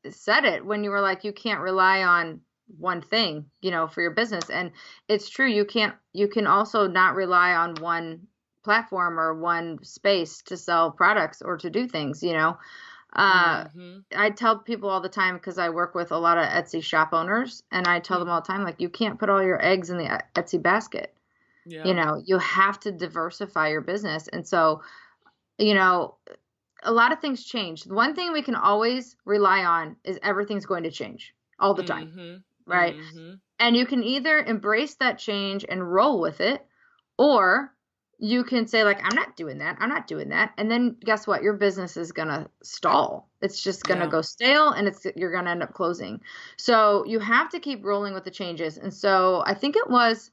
[SPEAKER 2] of said it when you were like, you can't rely on one thing, for your business. And it's true. You can also not rely on one platform or one space to sell products or to do things,
[SPEAKER 1] Mm-hmm.
[SPEAKER 2] I tell people all the time because I work with a lot of Etsy shop owners, and I tell them
[SPEAKER 1] Mm-hmm.
[SPEAKER 2] all the time, like, you can't put all your eggs in the Etsy basket.
[SPEAKER 1] Yeah.
[SPEAKER 2] You have to diversify your business. And so, you know, a lot of things change. The one thing we can always rely on is everything's going to change all the time,
[SPEAKER 1] Mm-hmm.
[SPEAKER 2] right?
[SPEAKER 1] Mm-hmm.
[SPEAKER 2] And you can either embrace that change and roll with it, or you can say like, I'm not doing that. I'm not doing that. And then guess what? Your business is going to stall. It's just going to
[SPEAKER 1] Yeah.
[SPEAKER 2] go stale, and you're going to end up closing. So you have to keep rolling with the changes. And so I think it was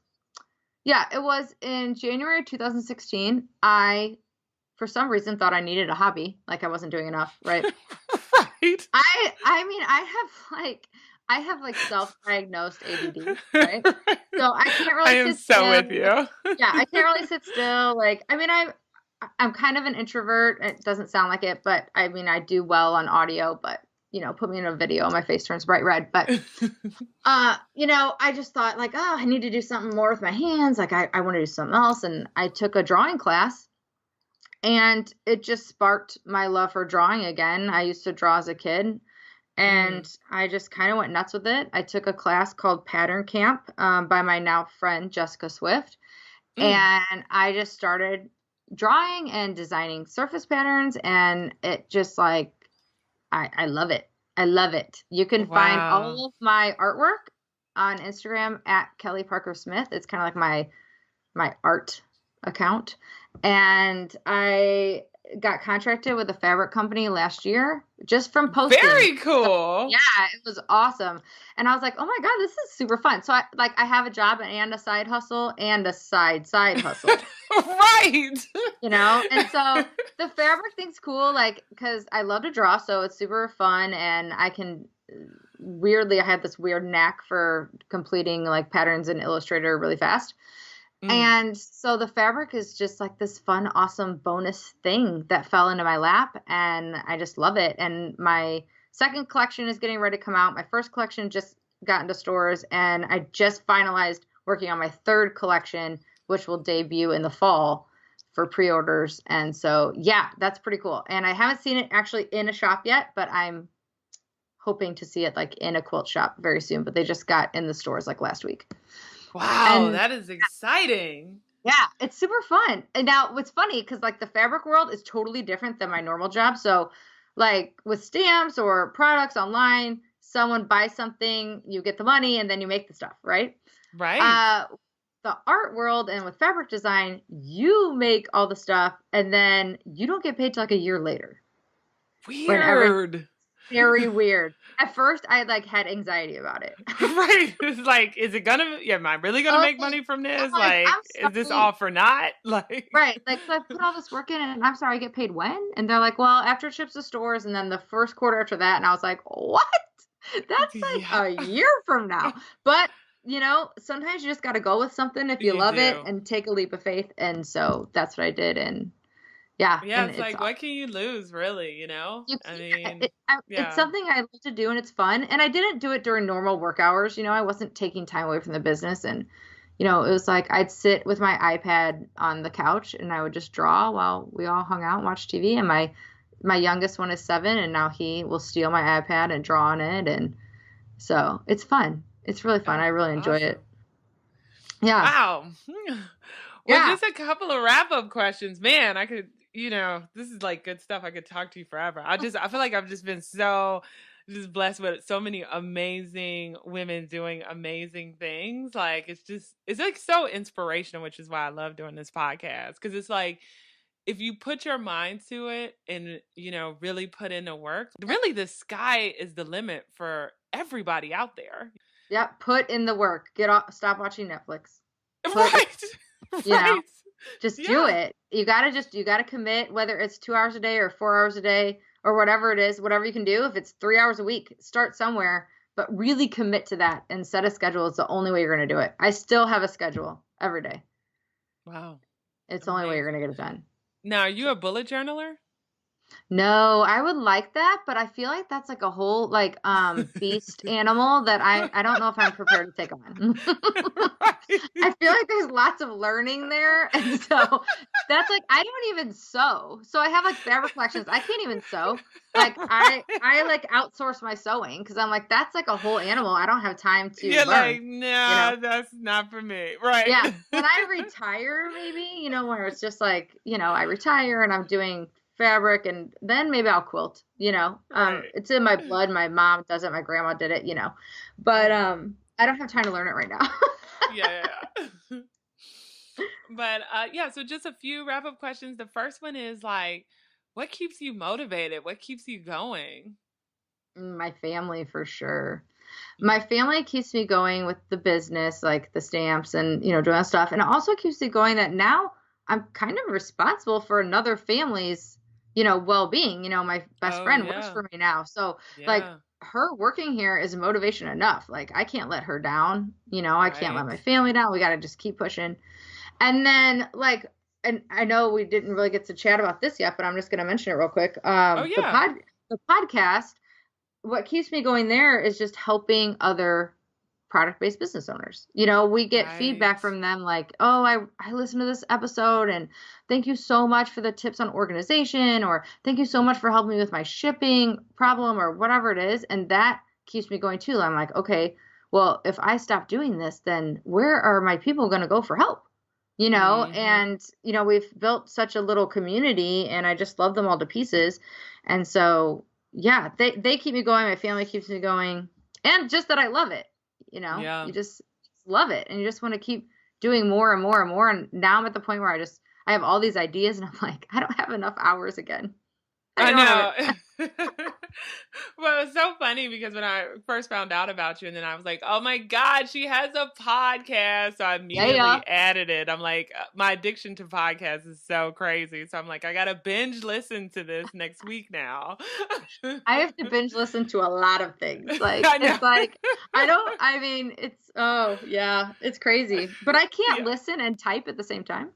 [SPEAKER 2] in January 2016, I for some reason thought I needed a hobby, like I wasn't doing enough, right?
[SPEAKER 1] Right.
[SPEAKER 2] I mean, I have like self-diagnosed ADD, right? So I can't
[SPEAKER 1] I
[SPEAKER 2] really
[SPEAKER 1] am
[SPEAKER 2] sit
[SPEAKER 1] so
[SPEAKER 2] still.
[SPEAKER 1] with you.
[SPEAKER 2] Yeah, I can't really sit still. Like, I mean, I'm kind of an introvert. It doesn't sound like it, but I mean, I do well on audio, but put me in a video, my face turns bright red. But I just thought like, oh, I need to do something more with my hands. Like I want to do something else. And I took a drawing class, and it just sparked my love for drawing again. I used to draw as a kid, and I just kind of went nuts with it. I took a class called Pattern Camp by my now friend, Jessica Swift. And I just started drawing and designing surface patterns. And it just like, I love it. I love it. You can find
[SPEAKER 1] Wow.
[SPEAKER 2] all of my artwork on Instagram at Kelly Parker Smith. It's kind of like my art account. And I got contracted with a fabric company last year just from posting.
[SPEAKER 1] Very cool.
[SPEAKER 2] Yeah, it was awesome. And I was like, oh my God, this is super fun. So I have a job and a side hustle and a side hustle.
[SPEAKER 1] Right.
[SPEAKER 2] And so the fabric thing's cool, like, because I love to draw, so it's super fun. And I have this weird knack for completing like patterns in Illustrator really fast. And so the fabric is just like this fun, awesome bonus thing that fell into my lap, and I just love it. And my second collection is getting ready to come out. My first collection just got into stores, and I just finalized working on my third collection, which will debut in the fall for pre-orders. And so, yeah, that's pretty cool. And I haven't seen it actually in a shop yet, but I'm hoping to see it like in a quilt shop very soon, but they just got in the stores like last week.
[SPEAKER 1] Wow,
[SPEAKER 2] And
[SPEAKER 1] that is exciting.
[SPEAKER 2] yeah, it's super fun. And now what's funny, because like the fabric world is totally different than my normal job. So like with stamps or products online, someone buys something, you get the money, and then you make the stuff, right?
[SPEAKER 1] Right.
[SPEAKER 2] Uh, the art world and with fabric design, you make all the stuff and then you don't get paid till like a year later when everything
[SPEAKER 1] Weird.
[SPEAKER 2] very weird. At first, I like had anxiety about it.
[SPEAKER 1] Right. It's like, is it gonna, yeah, am I really gonna
[SPEAKER 2] Oh,
[SPEAKER 1] make money from
[SPEAKER 2] I'm
[SPEAKER 1] this?
[SPEAKER 2] like,
[SPEAKER 1] Like,
[SPEAKER 2] I'm
[SPEAKER 1] is this
[SPEAKER 2] sorry.
[SPEAKER 1] all for naught? Like,
[SPEAKER 2] Right. Like, so I put all this work in and I'm sorry, I get paid when? And they're like, well, after it ships to stores and then the first quarter after that. And I was like, what? That's like
[SPEAKER 1] yeah,
[SPEAKER 2] a year from now. But, sometimes you just got to go with something if you
[SPEAKER 1] you
[SPEAKER 2] love it
[SPEAKER 1] do.
[SPEAKER 2] and take a leap of faith. And so that's what I did. And yeah,
[SPEAKER 1] Yeah,
[SPEAKER 2] and
[SPEAKER 1] it's
[SPEAKER 2] it's
[SPEAKER 1] like, what can you lose, really? You know?
[SPEAKER 2] you
[SPEAKER 1] I
[SPEAKER 2] can't.
[SPEAKER 1] mean,
[SPEAKER 2] It's
[SPEAKER 1] yeah.
[SPEAKER 2] something I love to do and it's fun. And I didn't do it during normal work hours. I wasn't taking time away from the business. And, it was like I'd sit with my iPad on the couch and I would just draw while we all hung out and watched TV. And my youngest one is 7 and now he will steal my iPad and draw on it. And so it's fun. It's really fun.
[SPEAKER 1] Oh,
[SPEAKER 2] I really enjoy it.
[SPEAKER 1] awesome.
[SPEAKER 2] Yeah.
[SPEAKER 1] Wow. Well,
[SPEAKER 2] Yeah.
[SPEAKER 1] just a couple of wrap up questions. Man, I could, this is like good stuff. I could talk to you forever. I feel like I've just been so just blessed with so many amazing women doing amazing things. Like it's like so inspirational, which is why I love doing this podcast. Cause it's like, if you put your mind to it and, really put in the work, really the sky is the limit for everybody out there.
[SPEAKER 2] Yeah. Put in the work. Get off, stop watching Netflix. Put in,
[SPEAKER 1] Right.
[SPEAKER 2] you know,
[SPEAKER 1] Right.
[SPEAKER 2] just do
[SPEAKER 1] Yeah.
[SPEAKER 2] it. You gotta commit, whether it's 2 hours a day or 4 hours a day or whatever it is, whatever you can do. If it's 3 hours a week, start somewhere, but really commit to that and set a schedule. It's the only way you're gonna do it. I still have a schedule every day.
[SPEAKER 1] Wow.
[SPEAKER 2] It's the only way you're gonna
[SPEAKER 1] Amazing.
[SPEAKER 2] get it done.
[SPEAKER 1] Now, are you
[SPEAKER 2] So
[SPEAKER 1] a bullet journaler?
[SPEAKER 2] no, I would like that, but I feel like that's like a whole like beast animal that I don't know if I'm prepared to take on. I feel
[SPEAKER 1] Right.
[SPEAKER 2] like there's lots of learning there, and so that's like I don't even sew. So I have like fabric collections. I can't even sew. Like I like outsource my sewing because I'm like that's like a whole animal. I don't have time to
[SPEAKER 1] You're
[SPEAKER 2] learn.
[SPEAKER 1] like,
[SPEAKER 2] You know.
[SPEAKER 1] nah, that's not for me. Right.
[SPEAKER 2] Yeah, when I retire, maybe where it's just like I retire and I'm doing fabric, and then maybe I'll quilt.
[SPEAKER 1] Right.
[SPEAKER 2] It's in my blood. My mom does it. My grandma did it. But
[SPEAKER 1] Oh,
[SPEAKER 2] I don't have time to learn it right now.
[SPEAKER 1] yeah. Yeah. But yeah, so just a few wrap up questions. The first one is like, what keeps you motivated? What keeps you going?
[SPEAKER 2] My family for sure.
[SPEAKER 1] Mm.
[SPEAKER 2] My family keeps me going with the business, like the stamps and, doing that stuff. And it also keeps me going that now I'm kind of responsible for another family's, well-being. My best
[SPEAKER 1] Oh,
[SPEAKER 2] friend works
[SPEAKER 1] yeah.
[SPEAKER 2] for me now. So like
[SPEAKER 1] Yeah.
[SPEAKER 2] her working here is motivation enough. Like I can't let her down. I can't let
[SPEAKER 1] Right.
[SPEAKER 2] my family down. We got to just keep pushing. And then like, and I know we didn't really get to chat about this yet, but I'm just going to mention it real quick.
[SPEAKER 1] Oh, yeah.
[SPEAKER 2] The podcast, what keeps me going there is just helping other product-based business owners. We get
[SPEAKER 1] Right.
[SPEAKER 2] feedback from them like, "Oh, I listened to this episode and thank you so much for the tips on organization," or "Thank you so much for helping me with my shipping problem," or whatever it is, and that keeps me going too. I'm like, "Okay, well, if I stop doing this, then where are my people going to go for help?"
[SPEAKER 1] Mm-hmm.
[SPEAKER 2] And we've built such a little community and I just love them all to pieces. And so yeah, they keep me going. My family keeps me going. And just that I love it.
[SPEAKER 1] Yeah.
[SPEAKER 2] You just love it and you just want to keep doing more and more and more. And now I'm at the point where I have all these ideas and I'm like, I don't have enough hours again. I
[SPEAKER 1] I
[SPEAKER 2] don't have
[SPEAKER 1] know.
[SPEAKER 2] it.
[SPEAKER 1] Well, it's so funny because when I first found out about you, and then I was like, oh my God, she has a podcast. So I
[SPEAKER 2] Yeah, yeah.
[SPEAKER 1] immediately added it. I'm like, my addiction to podcasts is so crazy. So I'm like, I got to binge listen to this next week now.
[SPEAKER 2] I have to binge listen to a lot of things. Like
[SPEAKER 1] I know.
[SPEAKER 2] it's like I mean, it's oh yeah, it's crazy. But I can't
[SPEAKER 1] Yeah.
[SPEAKER 2] listen and type at the same time.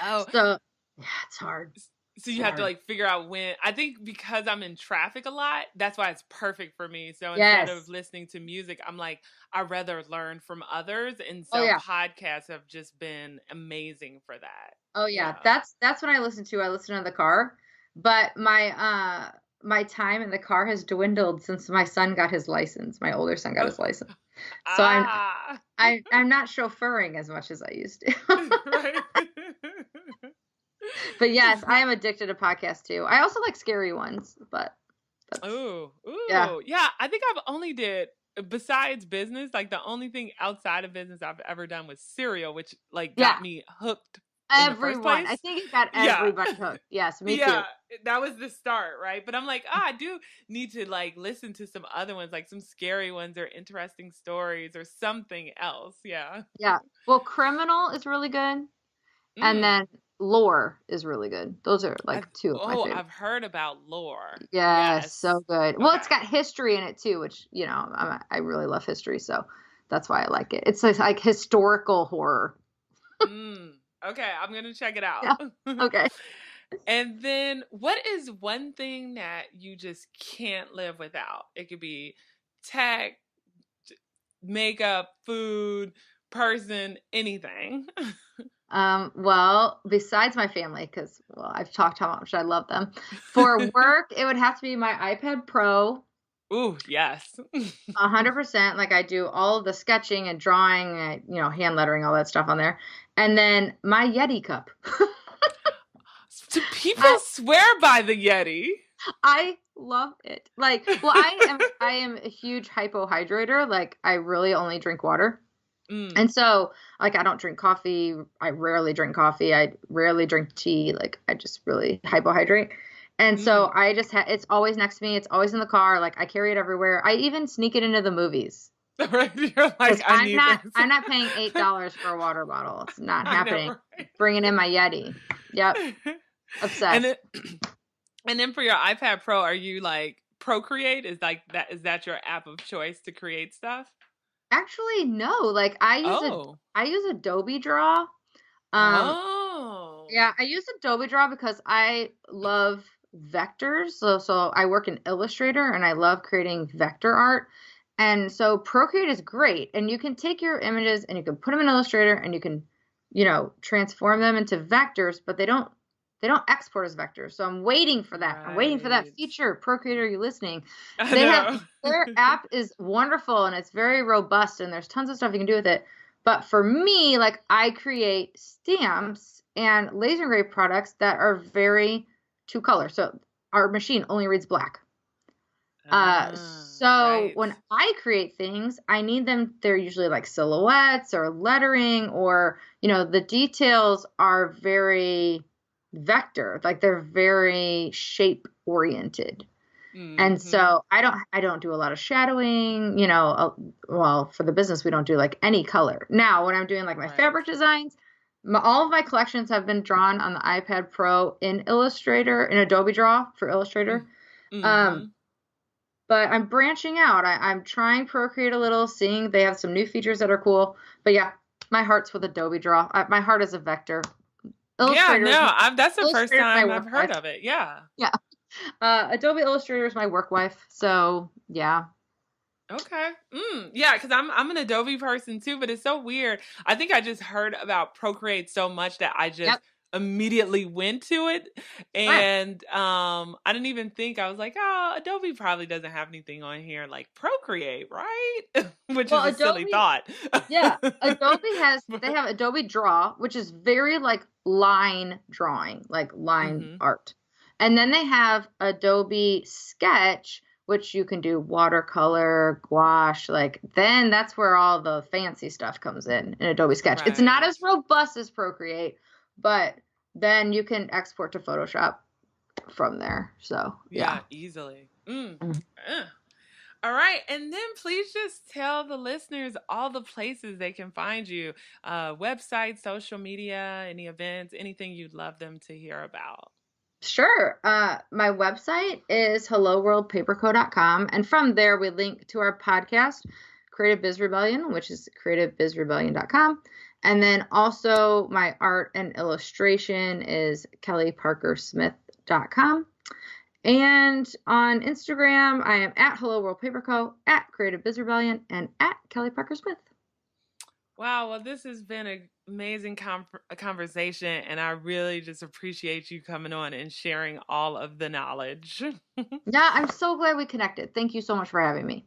[SPEAKER 1] Oh,
[SPEAKER 2] So yeah, it's hard.
[SPEAKER 1] so
[SPEAKER 2] It's
[SPEAKER 1] you have to
[SPEAKER 2] hard.
[SPEAKER 1] like figure out when. I think because I'm in traffic a lot, that's why it's perfect for me. So instead of
[SPEAKER 2] Yes.
[SPEAKER 1] listening to music, I'm like, I rather learn from others. And
[SPEAKER 2] Oh
[SPEAKER 1] so
[SPEAKER 2] yeah.
[SPEAKER 1] podcasts have just been amazing for that.
[SPEAKER 2] Oh yeah.
[SPEAKER 1] Yeah.
[SPEAKER 2] That's what I listen to. I listen to in the car. But my my time in the car has dwindled since my son got his license. My older son got his license. So
[SPEAKER 1] Ah.
[SPEAKER 2] I'm not chauffeuring as much as I used to.
[SPEAKER 1] Right.
[SPEAKER 2] But yes, I am addicted to podcasts too. I also like scary ones, but that's
[SPEAKER 1] Ooh,
[SPEAKER 2] yeah.
[SPEAKER 1] ooh. Yeah, I think I've only did besides business, like the only thing outside of business I've ever done was cereal, which like
[SPEAKER 2] Yeah.
[SPEAKER 1] got me hooked in the first
[SPEAKER 2] Everyone. I
[SPEAKER 1] place.
[SPEAKER 2] think it got
[SPEAKER 1] Yeah.
[SPEAKER 2] everybody hooked. Yes, me too.
[SPEAKER 1] Yeah, that was the start, right? But I'm like, I do need to like listen to some other ones, like some scary ones or interesting stories or something else. Yeah.
[SPEAKER 2] Yeah. Well, Criminal is really good. And
[SPEAKER 1] Mm.
[SPEAKER 2] then Lore is really good. Those are like two of my favorite.
[SPEAKER 1] I've heard about lore.
[SPEAKER 2] Yes,
[SPEAKER 1] Yes.
[SPEAKER 2] so good. Well, it's
[SPEAKER 1] Okay.
[SPEAKER 2] got history in it too, which, I really love history, so that's why I like it. It's like historical horror.
[SPEAKER 1] Mm. Okay, I'm gonna check it out.
[SPEAKER 2] Yeah. Okay.
[SPEAKER 1] And then, what is one thing that you just can't live without? It could be tech, makeup, food, person, anything.
[SPEAKER 2] Well, besides my family, because I've talked how much I love them. For work, it would have to be my iPad Pro,
[SPEAKER 1] Ooh, yes.
[SPEAKER 2] 100%. Like I do all of the sketching and drawing, hand lettering, all that stuff on there. And then my Yeti cup.
[SPEAKER 1] Do people
[SPEAKER 2] I
[SPEAKER 1] swear by the Yeti?
[SPEAKER 2] I love it. Like, well, I am a huge hypohydrator. Like I really only drink water.
[SPEAKER 1] Mm,
[SPEAKER 2] And so, like, I don't drink coffee. I rarely drink coffee. I rarely drink tea. Like, I just really hypohydrate. And so
[SPEAKER 1] mm.
[SPEAKER 2] I just it's always next to me. It's always in the car. Like, I carry it everywhere. I even sneak it into the movies
[SPEAKER 1] Right? You're like,
[SPEAKER 2] because
[SPEAKER 1] I need this.
[SPEAKER 2] I'm not paying $8 for a water bottle. It's not
[SPEAKER 1] I know,
[SPEAKER 2] happening.
[SPEAKER 1] right?
[SPEAKER 2] Bringing in my Yeti. Yep.
[SPEAKER 1] And
[SPEAKER 2] Obsessed.
[SPEAKER 1] it, and then for your iPad Pro, are you like Procreate? Is that your app of choice to create stuff?
[SPEAKER 2] Actually, no. Like,
[SPEAKER 1] Oh.
[SPEAKER 2] I use Adobe Draw. Um,
[SPEAKER 1] Oh.
[SPEAKER 2] Yeah, I use Adobe Draw because I love vectors. So I work in Illustrator and I love creating vector art. And so Procreate is great. And you can take your images and you can put them in Illustrator and you can, transform them into vectors, but they don't export as vectors. So I'm waiting for that. I'm waiting for that
[SPEAKER 1] Right.
[SPEAKER 2] feature. Procreate, are you listening?
[SPEAKER 1] I
[SPEAKER 2] They have
[SPEAKER 1] know.
[SPEAKER 2] their app is wonderful and it's very robust and there's tons of stuff you can do with it. But for me, like I create stamps and laser engraved products that are very two color. So our machine only reads black. So
[SPEAKER 1] Right.
[SPEAKER 2] when I create things, I need them, they're usually like silhouettes or lettering or, the details are very vector, like they're very shape oriented. And
[SPEAKER 1] Mm-hmm.
[SPEAKER 2] so I don't do a lot of shadowing, well, for the business, we don't do like any color. Now, when I'm doing like my
[SPEAKER 1] Right.
[SPEAKER 2] fabric designs, all of my collections have been drawn on the iPad Pro in Illustrator, in Adobe Draw for Illustrator. Um,
[SPEAKER 1] Mm-hmm.
[SPEAKER 2] but I'm branching out. I'm trying Procreate a little, seeing they have some new features that are cool. But yeah, my heart's with Adobe Draw. My heart is a vector.
[SPEAKER 1] Yeah,
[SPEAKER 2] Illustrator is
[SPEAKER 1] no,
[SPEAKER 2] my,
[SPEAKER 1] that's the first
[SPEAKER 2] Illustrator is my
[SPEAKER 1] time I've
[SPEAKER 2] work
[SPEAKER 1] heard
[SPEAKER 2] life.
[SPEAKER 1] of it. Yeah.
[SPEAKER 2] Yeah. Adobe Illustrator is my work wife. So yeah.
[SPEAKER 1] Okay. Yeah, because I'm an Adobe person too, but it's so weird. I think I just heard about Procreate so much that I just
[SPEAKER 2] Yep.
[SPEAKER 1] immediately went to it,
[SPEAKER 2] Right.
[SPEAKER 1] and I didn't even think. I was like, oh, Adobe probably doesn't have anything on here like Procreate, right? Which is
[SPEAKER 2] Well,
[SPEAKER 1] a silly thought.
[SPEAKER 2] Yeah,
[SPEAKER 1] But,
[SPEAKER 2] they have Adobe Draw, which is very like line drawing, like line
[SPEAKER 1] hmm.
[SPEAKER 2] art. And then they have Adobe Sketch, which you can do watercolor, gouache, like then that's where all the fancy stuff comes in Adobe Sketch. It's not
[SPEAKER 1] Right.
[SPEAKER 2] as robust as Procreate, but then you can export to Photoshop from there. So, yeah.
[SPEAKER 1] Yeah, easily. Uh. All right. And then please just tell the listeners all the places they can find you, website, social media, any events, anything you'd love them to hear about.
[SPEAKER 2] Sure. My website is helloworldpaperco.com. And from there, we link to our podcast, Creative Biz Rebellion, which is creativebizrebellion.com. And then also my art and illustration is kellyparkersmith.com. And on Instagram, I am at Hello World Paper Co, at Creative Biz Rebellion, and at Kelly Parker Smith.
[SPEAKER 1] Wow, well, this has been an amazing conversation, and I really just appreciate you coming on and sharing all of the knowledge.
[SPEAKER 2] Yeah, I'm so glad we connected. Thank you so much for having me.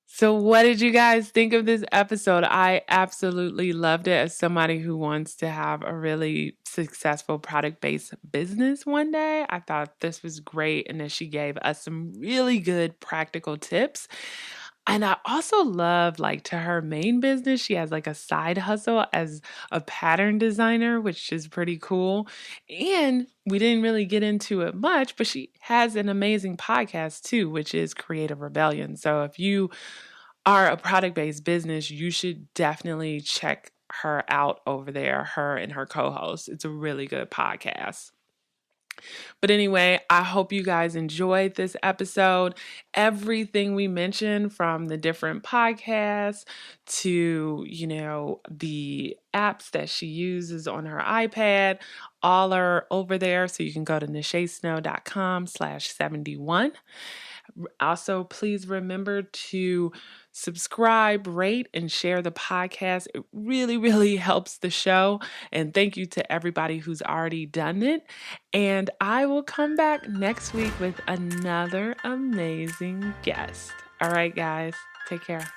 [SPEAKER 1] So, what did you guys think of this episode? I absolutely loved it. As somebody who wants to have a really successful product based business one day, I thought this was great. And then she gave us some really good practical tips. And I also love, like, to her main business, she has like a side hustle as a pattern designer, which is pretty cool. And we didn't really get into it much, but she has an amazing podcast too, which is Creative Rebellion. So if you are a product based business, you should definitely check her out over there, her and her co host. It's a really good podcast. But anyway, I hope you guys enjoyed this episode. Everything we mentioned, from the different podcasts to, the apps that she uses on her iPad, all are over there. So you can go to nachesnow.com/71. Also, please remember to subscribe, rate, and share the podcast. It really, really helps the show. And thank you to everybody who's already done it. And I will come back next week with another amazing guest. All right, guys, take care.